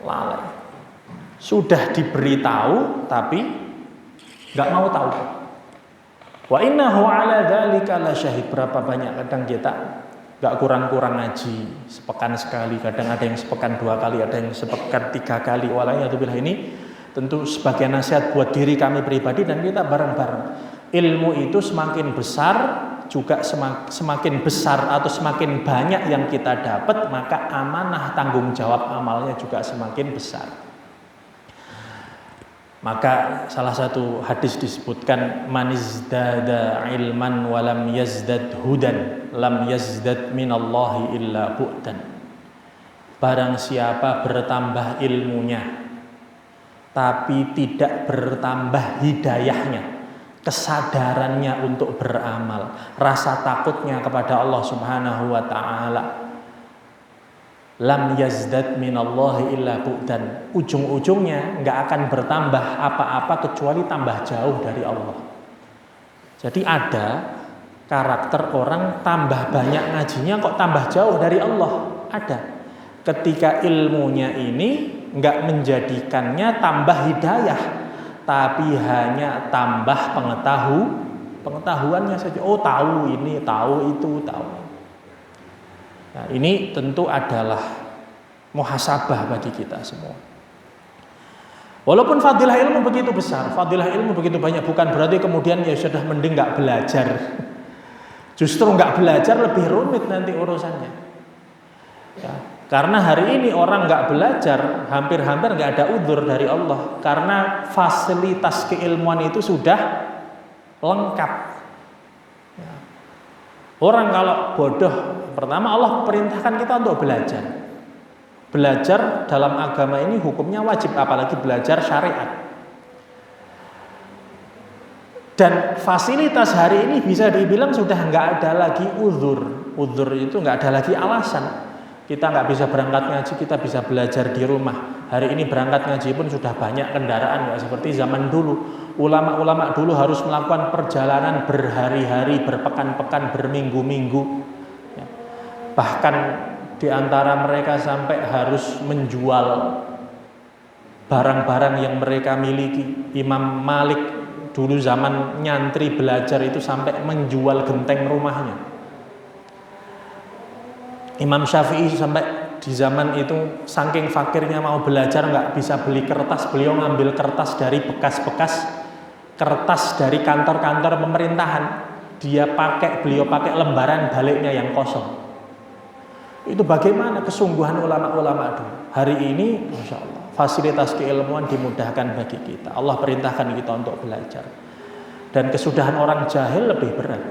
Lalai. Sudah diberitahu tapi nggak mau tahu. Wa innahu ala dzalika lasyahid. Berapa banyak kadang kita nggak kurang-kurang ngaji sepekan sekali, kadang ada yang sepekan 2 kali, ada yang sepekan 3 kali. Wallahualam, ini tentu sebagai nasihat buat diri kami pribadi dan kita bareng-bareng. Ilmu itu semakin besar juga semakin besar atau semakin banyak yang kita dapat, maka amanah tanggung jawab amalnya juga semakin besar. Maka salah satu hadis disebutkan manizdada ilman walam yazdad hudan lam yazdad minallahi illa bu'dan. Barang siapa bertambah ilmunya tapi tidak bertambah hidayahnya, kesadarannya untuk beramal, rasa takutnya kepada Allah Subhanahu wa taala, lam yazdad minallahi illa bu'dan. Ujung-ujungnya enggak akan bertambah apa-apa kecuali tambah jauh dari Allah. Jadi ada karakter orang tambah banyak ngajinya kok tambah jauh dari Allah. Ada. Ketika ilmunya ini enggak menjadikannya tambah hidayah, tapi hanya tambah pengetahuannya saja. Oh, tahu ini, tahu itu, tahu. Nah, ini tentu adalah muhasabah bagi kita semua. Walaupun fadilah ilmu begitu besar, fadilah ilmu begitu banyak, bukan berarti kemudian ya sudah mending nggak belajar. Justru nggak belajar lebih rumit nanti urusannya. Ya. Karena hari ini orang nggak belajar, hampir-hampir nggak ada udzur dari Allah, karena fasilitas keilmuan itu sudah lengkap. Ya. Orang kalau bodoh, pertama Allah perintahkan kita untuk belajar. Belajar dalam agama ini hukumnya wajib, apalagi belajar syariat. Dan fasilitas hari ini bisa dibilang sudah nggak ada lagi udzur. Udzur itu nggak ada lagi alasan. Kita nggak bisa berangkat ngaji, kita bisa belajar di rumah. Hari ini berangkat ngaji pun sudah banyak kendaraan, nggak seperti zaman dulu. Ulama-ulama dulu harus melakukan perjalanan berhari-hari, berpekan-pekan, berminggu-minggu. Ya. Bahkan di antara mereka sampai harus menjual barang-barang yang mereka miliki. Imam Malik dulu zaman nyantri belajar itu sampai menjual genteng rumahnya. Imam Syafi'i sampai di zaman itu saking fakirnya mau belajar nggak bisa beli kertas, beliau ngambil kertas dari bekas-bekas kertas dari kantor-kantor pemerintahan. Beliau pakai lembaran baliknya yang kosong. Itu bagaimana kesungguhan ulama-ulama dulu. Hari ini Masya Allah fasilitas keilmuan dimudahkan bagi kita. Allah perintahkan kita untuk belajar. Dan kesudahan orang jahil lebih berat.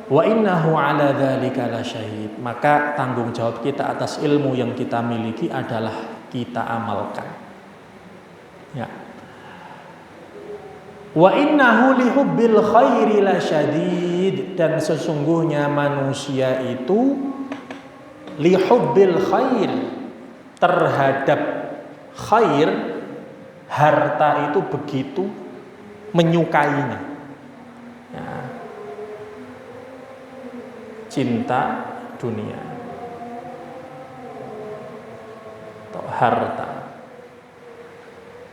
Wa innahu ala dzalika lasyahid. Maka tanggung jawab kita atas ilmu yang kita miliki adalah kita amalkan. Ya. Wa innahu lihubbil khairi lasyadid. Dan sesungguhnya manusia itu lihubbil khair, terhadap khair, harta itu begitu menyukainya. Ya. Cinta dunia atau harta.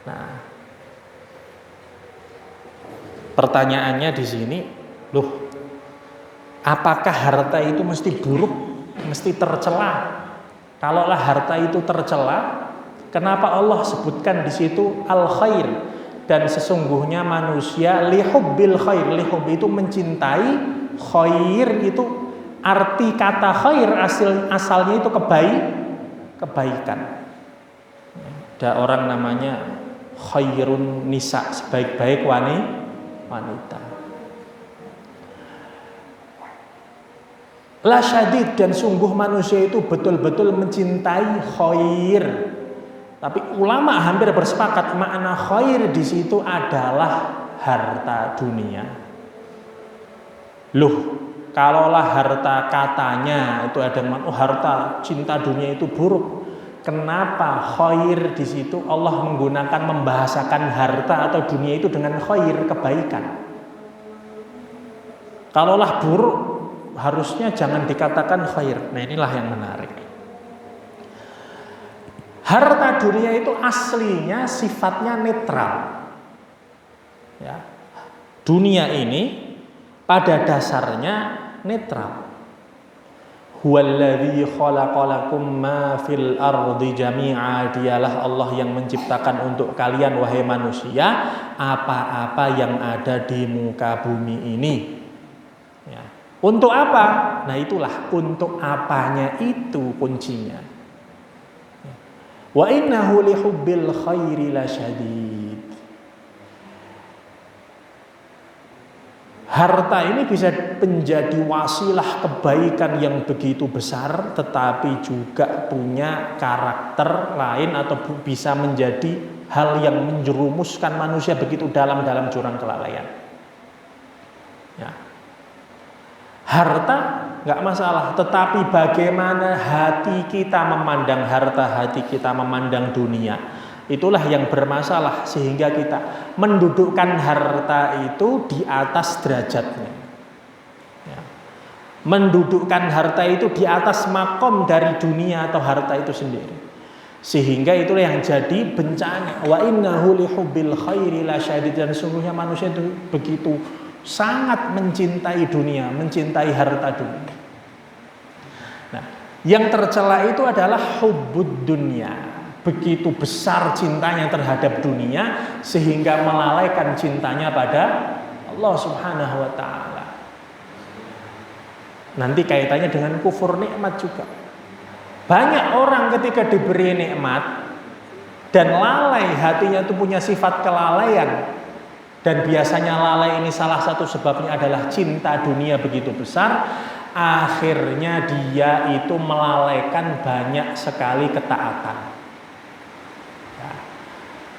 Nah, pertanyaannya di sini, loh, apakah harta itu mesti buruk, mesti tercela? Kalaulah harta itu tercela, kenapa Allah sebutkan di situ al-khair? Dan sesungguhnya manusia lihubbil khair, lihub itu mencintai, khair itu arti kata khair asalnya itu kebaikan. Ada orang namanya khairun nisa, sebaik-baik wanita. La syadid, dan sungguh manusia itu betul-betul mencintai khair. Tapi ulama hampir bersepakat makna khair di situ adalah harta dunia. Loh, kalaulah harta katanya itu ada harta cinta dunia itu buruk, kenapa khair di situ Allah menggunakan membahasakan harta atau dunia itu dengan khair, kebaikan? Kalaulah buruk, harusnya jangan dikatakan khair. Nah, inilah yang menarik. Harta dunia itu aslinya sifatnya netral. Ya. Dunia ini pada dasarnya netral. Huwallazi khalaqalakum ma fil ardi jami'a, dialah Allah yang menciptakan untuk kalian wahai manusia apa-apa yang ada di muka bumi ini. Ya. Untuk apa? Nah, itulah untuk apanya itu kuncinya. Wa innahu lihubbil khairi lasyadid. Harta ini bisa menjadi wasilah kebaikan yang begitu besar, tetapi juga punya karakter lain atau bisa menjadi hal yang menjerumuskan manusia begitu dalam jurang kelalaian. Ya. Harta nggak masalah, tetapi bagaimana hati kita memandang harta, hati kita memandang dunia, itulah yang bermasalah, sehingga kita mendudukkan harta itu di atas derajatnya. Ya. Mendudukkan harta itu di atas makom dari dunia atau harta itu sendiri, sehingga itulah yang jadi bencana. Wa innahu lihubbil khairi lasyadid, dan sungguhnya manusia itu begitu sangat mencintai dunia, mencintai harta dunia. Nah, yang tercela itu adalah hubbud dunia. Begitu besar cintanya terhadap dunia sehingga melalaikan cintanya pada Allah Subhanahu wa taala. Nanti kaitannya dengan kufur nikmat juga. Banyak orang ketika diberi nikmat dan lalai, hatinya itu punya sifat kelalaian. Dan biasanya lalai ini salah satu sebabnya adalah cinta dunia begitu besar. Akhirnya dia itu melalaikan banyak sekali ketaatan. Ya.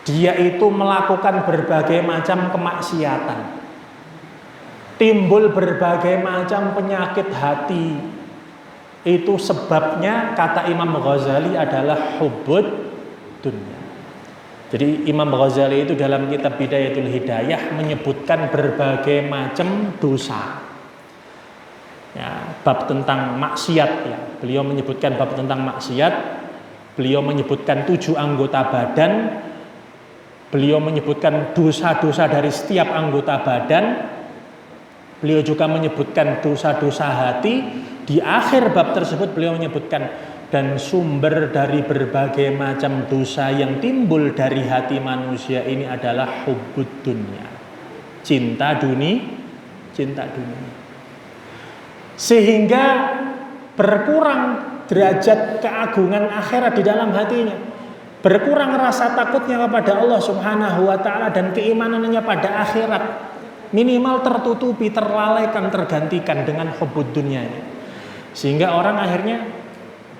Dia itu melakukan berbagai macam kemaksiatan. Timbul berbagai macam penyakit hati. Itu sebabnya kata Imam Ghazali adalah hubbud dunia. Jadi Imam Ghazali itu dalam kitab Bidayatul Hidayah menyebutkan berbagai macam dosa. Ya, bab tentang maksiat ya. Beliau menyebutkan bab tentang maksiat. Beliau menyebutkan 7 anggota badan. Beliau menyebutkan dosa-dosa dari setiap anggota badan. Beliau juga menyebutkan dosa-dosa hati. Di akhir bab tersebut beliau menyebutkan dan sumber dari berbagai macam dosa yang timbul dari hati manusia ini adalah hubbud dunia, cinta dunia. Sehingga berkurang derajat keagungan akhirat di dalam hatinya, berkurang rasa takutnya kepada Allah Subhanahu wa taala dan keimanannya pada akhirat, minimal tertutupi, terlalaikan, tergantikan dengan hubbud dunia ini. Sehingga orang akhirnya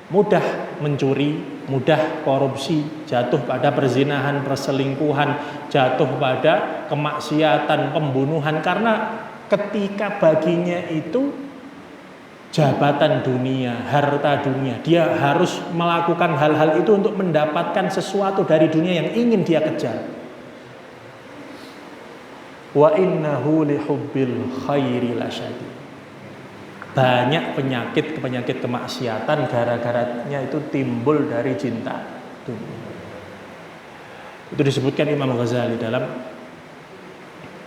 mudah mencuri, mudah korupsi, jatuh pada perzinahan, perselingkuhan, jatuh pada kemaksiatan, pembunuhan, karena ketika baginya itu jabatan dunia, harta dunia, dia harus melakukan hal-hal itu untuk mendapatkan sesuatu dari dunia yang ingin dia kejar. Wa innahu lihubbil khairi lasyadid. Banyak penyakit kemaksiatan gara-garanya itu timbul dari cinta dunia. Itu disebutkan Imam Ghazali dalam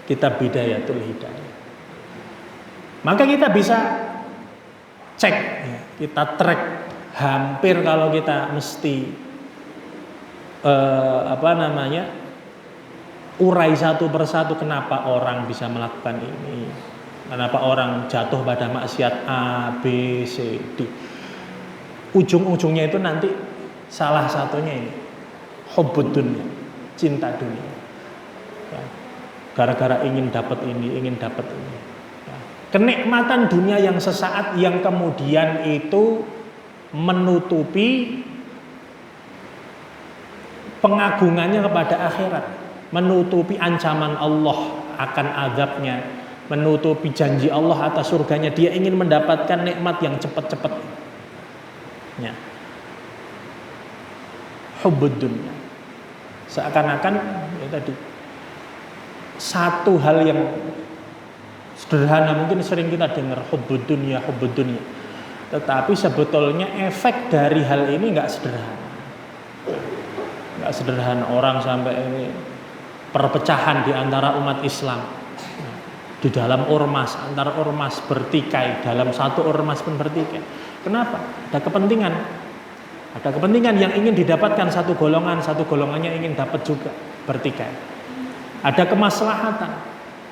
kitab Bidayatul Hidayah. Maka kita bisa cek, kita track hampir kalau kita mesti urai satu persatu kenapa orang bisa melakukan ini, kenapa orang jatuh pada maksiat A, B, C, D. Ujung-ujungnya itu nanti salah satunya ini hubbud dunya, cinta dunia. Ya. Gara-gara ingin dapat ini, ingin dapat ini. Ya. Kenikmatan dunia yang sesaat yang kemudian itu menutupi pengagungannya kepada akhirat, menutupi ancaman Allah akan azabnya, menutupi janji Allah atas surganya. Dia ingin mendapatkan nikmat yang cepat-cepat. Ya. Hubbud dunya. Seakan-akan ya tadi satu hal yang sederhana mungkin sering kita dengar hubbud dunya, hubbud dunya. Tetapi sebetulnya efek dari hal ini nggak sederhana. Nggak sederhana, orang sampai ini perpecahan di antara umat Islam, di dalam ormas, antara ormas bertikai, dalam satu ormas pun bertikai. Kenapa? Ada kepentingan yang ingin didapatkan satu golongannya ingin dapat juga, bertikai. Ada kemaslahatan,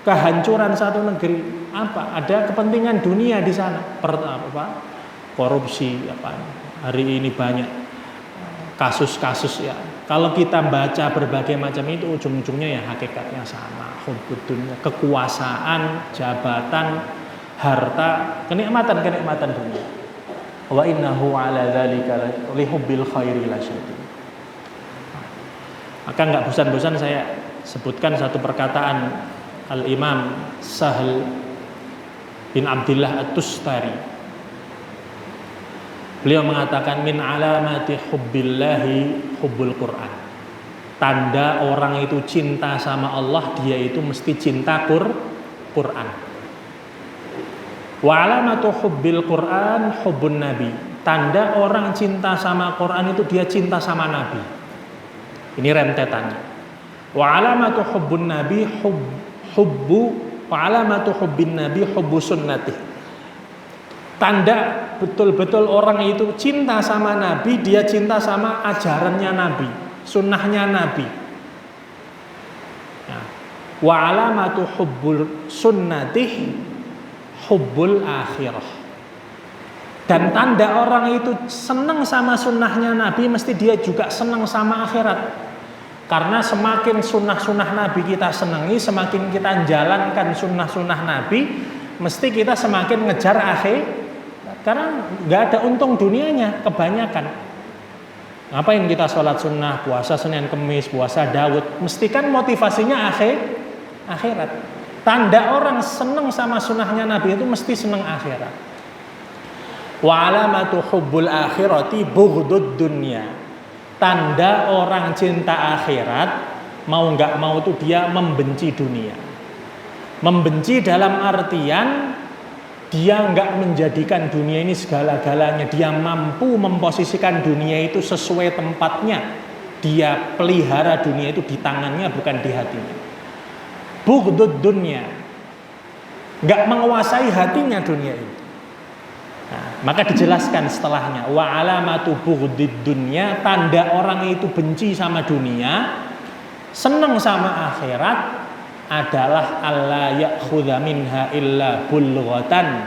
kehancuran satu negeri. Apa? Ada kepentingan dunia di sana. Korupsi, hari ini banyak kasus-kasus ya. Kalau kita baca berbagai macam itu ujung-ujungnya ya hakikatnya sama, hubbud dunya, kekuasaan, jabatan, harta, kenikmatan dunia. Wa innahu ala dzalika lihubbil khairi lasyadid. Maka enggak bosan-bosan saya sebutkan satu perkataan Al-Imam Sahl bin Abdullah At-Tustari. Beliau mengatakan min alamati hubbillahi hubbul Quran. Tanda orang itu cinta sama Allah, dia itu mesti cinta Quran. Wa alamatu hubbil Quran hubbun nabi. Tanda orang cinta sama Quran itu dia cinta sama Nabi. Ini rentetannya. Wa alamatu hubbun nabi wa alamatu hubbin nabi hubbu sunnatih. Tanda betul-betul orang itu cinta sama Nabi, dia cinta sama ajarannya Nabi, sunnahnya Nabi. Wa alamatu hubbul sunnatih hubbul akhirah. Dan tanda orang itu senang sama sunnahnya Nabi, mesti dia juga senang sama akhirat. Karena semakin sunnah-sunnah Nabi kita senangi, semakin kita jalankan sunnah-sunnah Nabi, mesti kita semakin ngejar akhir. Karena nggak ada untung dunianya kebanyakan. Ngapain kita sholat sunnah, puasa Senin Kemis, puasa Daud? Mesti kan motivasinya akhirat. Tanda orang senang sama sunnahnya Nabi itu mesti senang akhirat. Wa alamatu hubbul akhirati bughdud dunya. Tanda orang cinta akhirat, mau nggak mau tuh dia membenci dunia. Membenci dalam artian dia nggak menjadikan dunia ini segala-galanya. Dia mampu memposisikan dunia itu sesuai tempatnya. Dia pelihara dunia itu di tangannya, bukan di hatinya. Bughdud dunya, nggak menguasai hatinya dunia itu. Nah, maka dijelaskan setelahnya, wa alamatu bughdid dunya, tanda orang itu benci sama dunia, senang sama akhirat, adalah alla ya'khudha minha illa bulghatan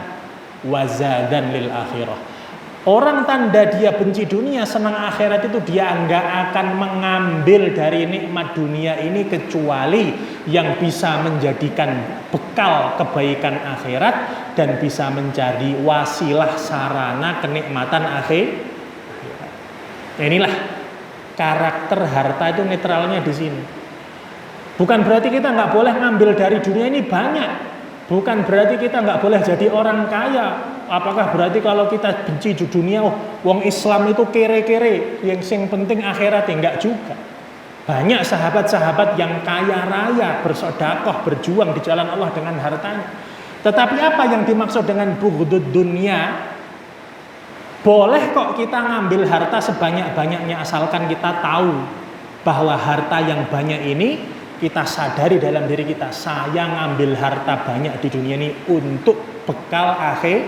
wa zadan lil akhirah. Orang tanda dia benci dunia, senang akhirat itu dia enggak akan mengambil dari nikmat dunia ini kecuali yang bisa menjadikan bekal kebaikan akhirat dan bisa menjadi wasilah sarana kenikmatan akhirat. Inilah karakter harta itu netralnya di sini. Bukan berarti kita nggak boleh ngambil dari dunia ini banyak. Bukan berarti kita nggak boleh jadi orang kaya. Apakah berarti kalau kita benci dunia, wong Islam itu kere-kere, yang penting akhirat? Enggak juga. Banyak sahabat-sahabat yang kaya raya, bersedekah, berjuang di jalan Allah dengan hartanya. Tetapi apa yang dimaksud dengan bughdud dunia? Boleh kok kita ngambil harta sebanyak-banyaknya asalkan kita tahu bahwa harta yang banyak ini kita sadari dalam diri kita, saya ngambil harta banyak di dunia ini untuk bekal akhir.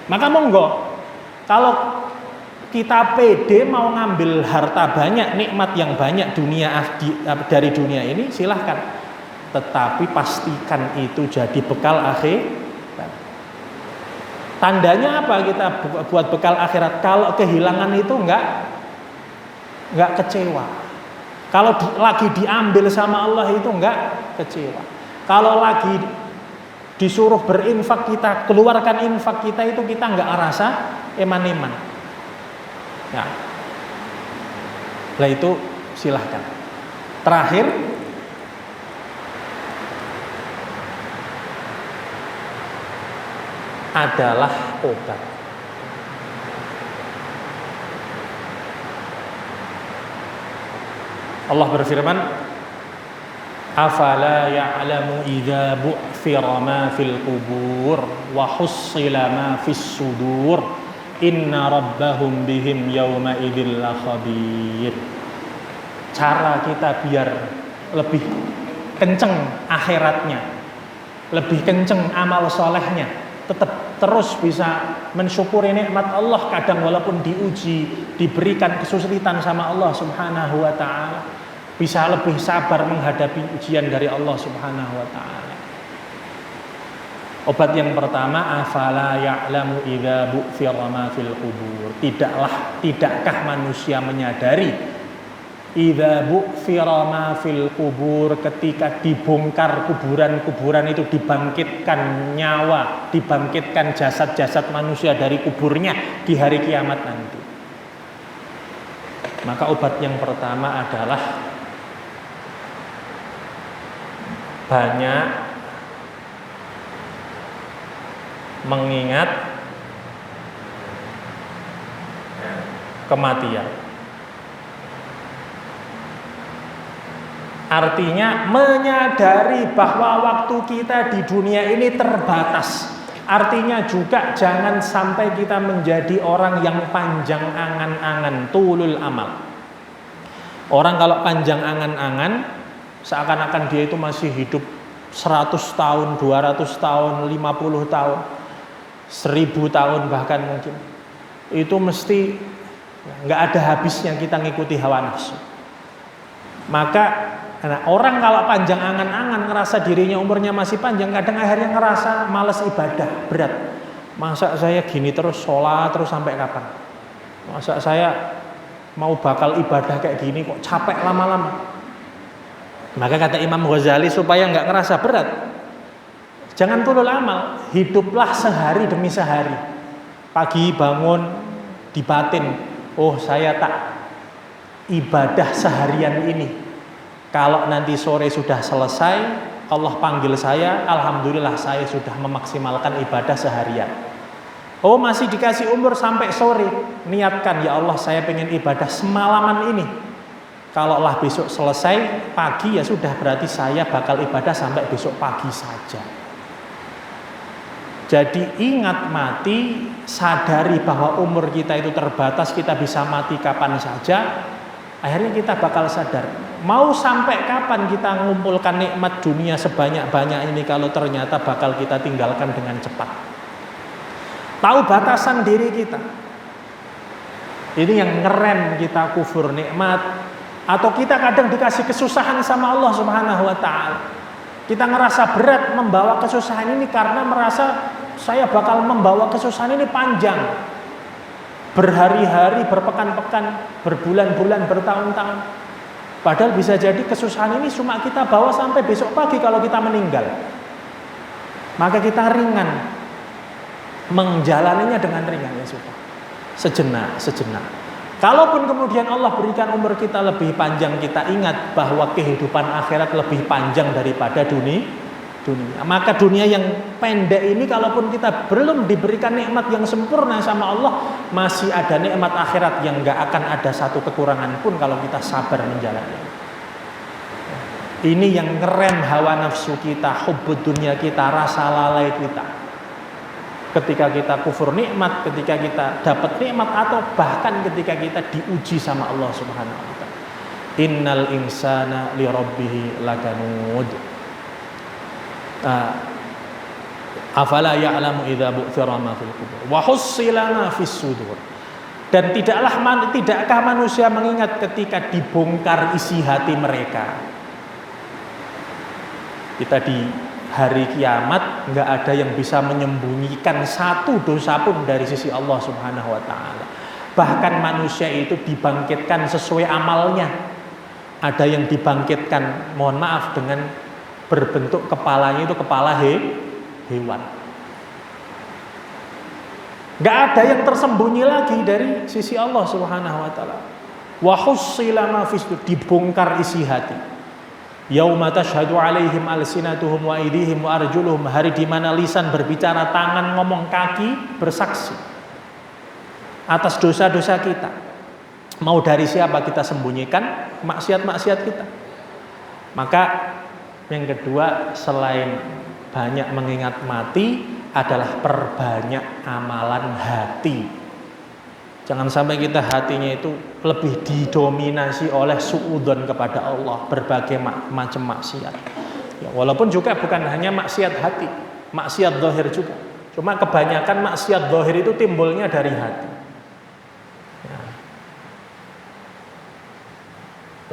Maka monggo, kalau kita pede mau ngambil harta banyak, nikmat yang banyak dari dunia ini, silahkan. Tetapi pastikan itu jadi bekal akhir. Tandanya apa kita buat bekal akhirat? Kalau kehilangan itu enggak kecewa. Kalau lagi diambil sama Allah itu enggak kecewa. Kalau lagi disuruh berinfak, kita keluarkan infak kita itu kita enggak rasa eman-eman. Ya. Lah itu silahkan. Terakhir, adalah obat. Allah berfirman, afala ya'lamu idza bu'thira ma fil qubur wa hussila ma fis sudur inna rabbahum bihim yawma idzil khabir. Cara kita biar lebih kenceng akhiratnya, lebih kenceng amal solehnya, tetap terus bisa mensyukuri nikmat Allah, kadang walaupun diuji, diberikan kesulitan sama Allah Subhanahu wa taala, bisa lebih sabar menghadapi ujian dari Allah Subhanahu wa taala. Obat yang pertama, afala ya'lamu idza bu'thira ma fil qubur. Tidakkah manusia menyadari idza bu'thira ma fil qubur, ketika dibongkar kuburan-kuburan itu, dibangkitkan nyawa, dibangkitkan jasad-jasad manusia dari kuburnya di hari kiamat nanti. Maka obat yang pertama adalah banyak mengingat kematian. Artinya menyadari bahwa waktu kita di dunia ini terbatas. Artinya juga jangan sampai kita menjadi orang yang panjang angan-angan, tulul amal. Orang kalau panjang angan-angan, seakan-akan dia itu masih hidup 100 tahun, 200 tahun, 50 tahun, 1000 tahun bahkan mungkin. Itu mesti nggak ada habisnya kita ngikuti hawa nafsu. Maka orang kalau panjang angan-angan, ngerasa dirinya umurnya masih panjang, kadang akhirnya ngerasa malas ibadah, berat. Masa saya gini terus, sholat terus sampai kapan? Masa saya mau bakal ibadah kayak gini kok capek lama-lama? Maka kata Imam Ghazali, supaya nggak ngerasa berat, jangan tulul amal, hiduplah sehari demi sehari. Pagi bangun di batin, oh saya tak ibadah seharian ini. Kalau nanti sore sudah selesai, Allah panggil saya, alhamdulillah saya sudah memaksimalkan ibadah seharian. Oh masih dikasih umur sampai sore, niatkan, ya Allah saya pengen ibadah semalaman ini. Kalau lah besok selesai pagi, ya sudah, berarti saya bakal ibadah sampai besok pagi saja. Jadi ingat mati, sadari bahwa umur kita itu terbatas, kita bisa mati kapan saja. Akhirnya kita bakal sadar, mau sampai kapan kita mengumpulkan nikmat dunia sebanyak-banyak ini kalau ternyata bakal kita tinggalkan dengan cepat. Tahu batasan diri kita. Ini yang ngerem kita kufur nikmat, atau kita kadang dikasih kesusahan sama Allah Subhanahu wa taala. Kita ngerasa berat membawa kesusahan ini karena merasa saya bakal membawa kesusahan ini panjang. Berhari-hari, berpekan-pekan, berbulan-bulan, bertahun-tahun. Padahal bisa jadi kesusahan ini cuma kita bawa sampai besok pagi kalau kita meninggal. Maka kita ringan, menjalaninya dengan ringan, ya sudah. Sejenak. Kalaupun kemudian Allah berikan umur kita lebih panjang, kita ingat bahwa kehidupan akhirat lebih panjang daripada dunia. Maka dunia yang pendek ini kalaupun kita belum diberikan nikmat yang sempurna sama Allah, masih ada nikmat akhirat yang gak akan ada satu kekurangan pun kalau kita sabar menjalani. Ini yang ngerem hawa nafsu kita, hubbud dunia kita, rasa lalai kita. Ketika kita kufur nikmat, ketika kita dapat nikmat, atau bahkan ketika kita diuji sama Allah Subhanahu wa taala. Innal insana li rabbih lakanud. Afala ya'lamu idza bu'thira ma fil qubur wa hussila ma fis sudur. Dan tidakkah manusia mengingat ketika dibongkar isi hati mereka? Kita di hari kiamat nggak ada yang bisa menyembunyikan satu dosa pun dari sisi Allah Subhanahu wa taala. Bahkan manusia itu dibangkitkan sesuai amalnya. Ada yang dibangkitkan, mohon maaf, dengan berbentuk kepalanya itu kepala hewan. Nggak ada yang tersembunyi lagi dari sisi Allah Subhanahu wa taala. Wa hussila ma fis, dibongkar isi hati. Yauma tashhadu alaihim alsinatuhum wa aydihim wa arjuluhum, hari di mana lisan berbicara, tangan ngomong, kaki bersaksi atas dosa-dosa kita. Mau dari siapa kita sembunyikan maksiat-maksiat kita. Maka yang kedua, selain banyak mengingat mati, adalah perbanyak amalan hati. Jangan sampai kita hatinya itu lebih didominasi oleh suudzon kepada Allah, berbagai macam maksiat. Ya, walaupun juga bukan hanya maksiat hati, maksiat zahir juga. Cuma kebanyakan maksiat zahir itu timbulnya dari hati. Ya.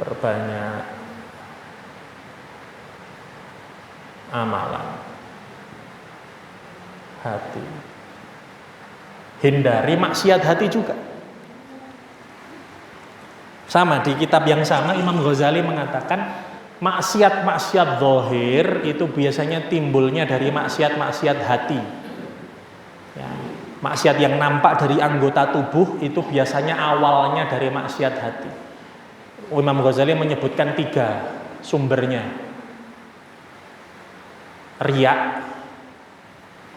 Berbanyak amalan hati. Hindari maksiat hati juga. Sama, di kitab yang sama Imam Ghazali mengatakan maksiat-maksiat zahir itu biasanya timbulnya dari maksiat-maksiat hati. Ya, maksiat yang nampak dari anggota tubuh itu biasanya awalnya dari maksiat hati. Imam Ghazali menyebutkan 3 sumbernya: riya,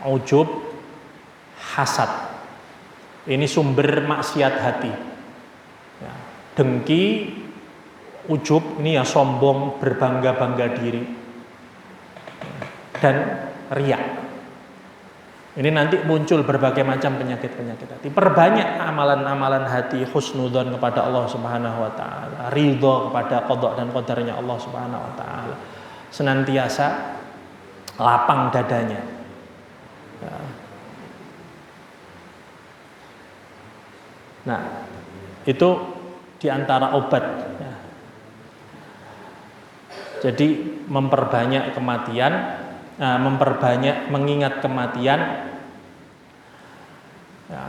ujub, hasad. Ini sumber maksiat hati. Ya, dengki, ujub, ini ya sombong, berbangga-bangga diri, dan riya. Ini nanti muncul berbagai macam penyakit-penyakit hati. Perbanyak amalan-amalan hati, husnudzon kepada Allah Subhanahu wa taala, ridho kepada qada dan qadarnya Allah Subhanahu wa taala. Senantiasa lapang dadanya. Ya. Nah, itu diantara obat. Ya. Jadi memperbanyak kematian, memperbanyak mengingat kematian. Ya,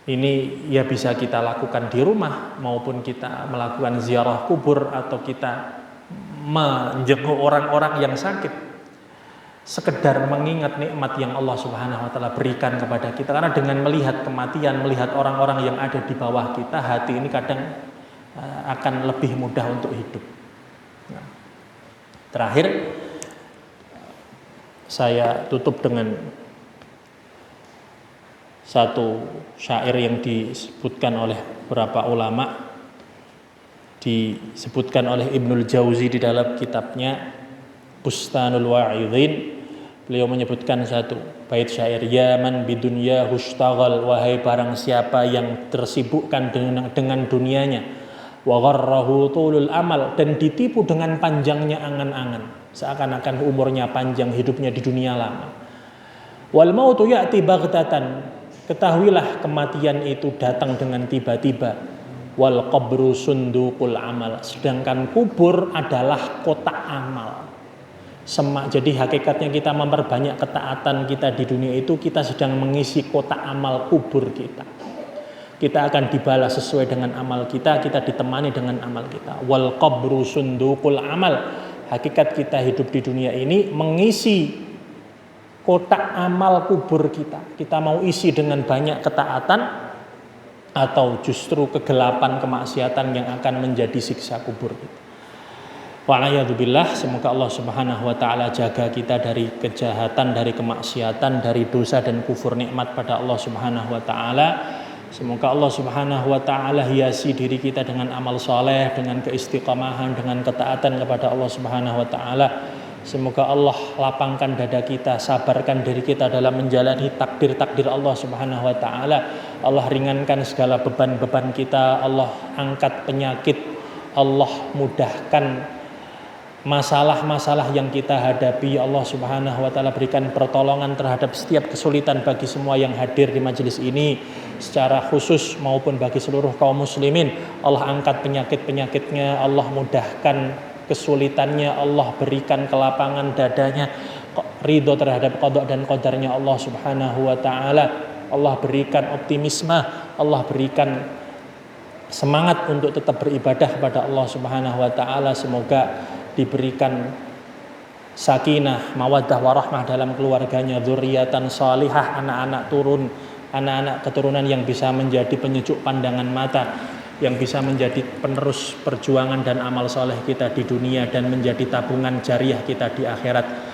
ini ya bisa kita lakukan di rumah, maupun kita melakukan ziarah kubur, atau kita menjenguk orang-orang yang sakit. Sekedar mengingat nikmat yang Allah Subhanahu wa taala berikan kepada kita. Karena dengan melihat kematian, melihat orang-orang yang ada di bawah kita, hati ini kadang akan lebih mudah untuk hidup. Nah, terakhir saya tutup dengan satu syair yang disebutkan oleh beberapa ulama, disebutkan oleh Ibnul Jauzi di dalam kitabnya Bustanul Wa'idhin. Beliau menyebutkan satu bait syair: ya man bidunya hustaghal, wahai barang siapa yang tersibukkan dengan dunianya, wa gharrahu tulul amal, dan ditipu dengan panjangnya angan-angan, seakan-akan umurnya panjang, hidupnya di dunia lama. Wal mautu ya'ti baghtatan, ketahuilah kematian itu datang dengan tiba-tiba. Wal qabru sunduqul amal, sedangkan kubur adalah kotak amal. Jadi hakikatnya kita memperbanyak ketaatan kita di dunia itu, kita sedang mengisi kotak amal kubur kita. Kita akan dibalas sesuai dengan amal kita, kita ditemani dengan amal kita. Wal qabru sunduqul amal, hakikat kita hidup di dunia ini mengisi kotak amal kubur kita. Kita mau isi dengan banyak ketaatan, atau justru kegelapan kemaksiatan yang akan menjadi siksa kubur kita. Wa'alaikumsalam. Semoga Allah Subhanahu wa taala jaga kita dari kejahatan, dari kemaksiatan, dari dosa dan kufur nikmat pada Allah Subhanahu wa taala. Semoga Allah Subhanahu wa taala hiasi diri kita dengan amal soleh, dengan keistiqomahan, dengan ketaatan kepada Allah Subhanahu wa taala. Semoga Allah lapangkan dada kita, sabarkan diri kita dalam menjalani takdir-takdir Allah Subhanahu wa taala. Allah ringankan segala beban-beban kita, Allah angkat penyakit, Allah mudahkan masalah-masalah yang kita hadapi. Allah Subhanahu wa taala berikan pertolongan terhadap setiap kesulitan bagi semua yang hadir di majelis ini secara khusus maupun bagi seluruh kaum muslimin. Allah angkat penyakit-penyakitnya, Allah mudahkan kesulitannya, Allah berikan kelapangan dadanya, ridho terhadap qada dan qadarnya Allah Subhanahu wa taala. Allah berikan optimisme, Allah berikan semangat untuk tetap beribadah kepada Allah Subhanahu wa taala. Semoga diberikan sakinah, mawaddah warahmah dalam keluarganya, dzurriatan salihah, anak-anak keturunan yang bisa menjadi penyejuk pandangan mata, yang bisa menjadi penerus perjuangan dan amal soleh kita di dunia dan menjadi tabungan jariah kita di akhirat.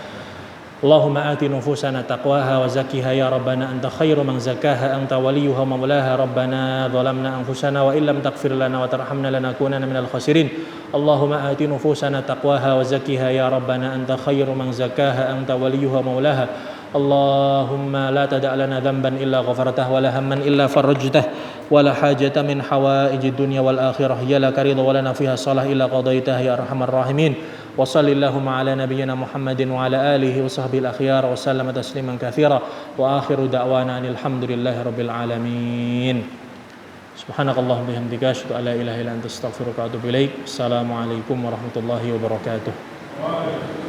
Allahumma ati nufusana taqwaha wa zakkiha ya rabbana anta khairu man zakkaha anta waliyuha wa maulaha rabbana zalamna anfusana wa illam taghfir lana wa tarhamna lanakunanna minal khasirin. Allahumma ati nufusana taqwaha wa zakkiha ya rabbana anta khairu man zakkaha anta waliyuha wa maulaha. Allahumma la tada' lana dhanban illa ghafartah wa la hamman illa farajtah wa la hajata min hawaijid dunya wal akhirah ya laka ridha wa lana fiha salah illa qadaitah ya arhamar rahimin. Wa sallallahu ala nabiyyina Muhammadin wa ala alihi wa sahbihi al-akhyar wa sallama tasliman katsira wa akhiru da'wana alhamdulillahi rabbil alamin. Subhanakallahumma bihamdika asyhadu an la ilaha illa anta astaghfiruka wa atubu ilaik. Assalamualaikum warahmatullahi wabarakatuh.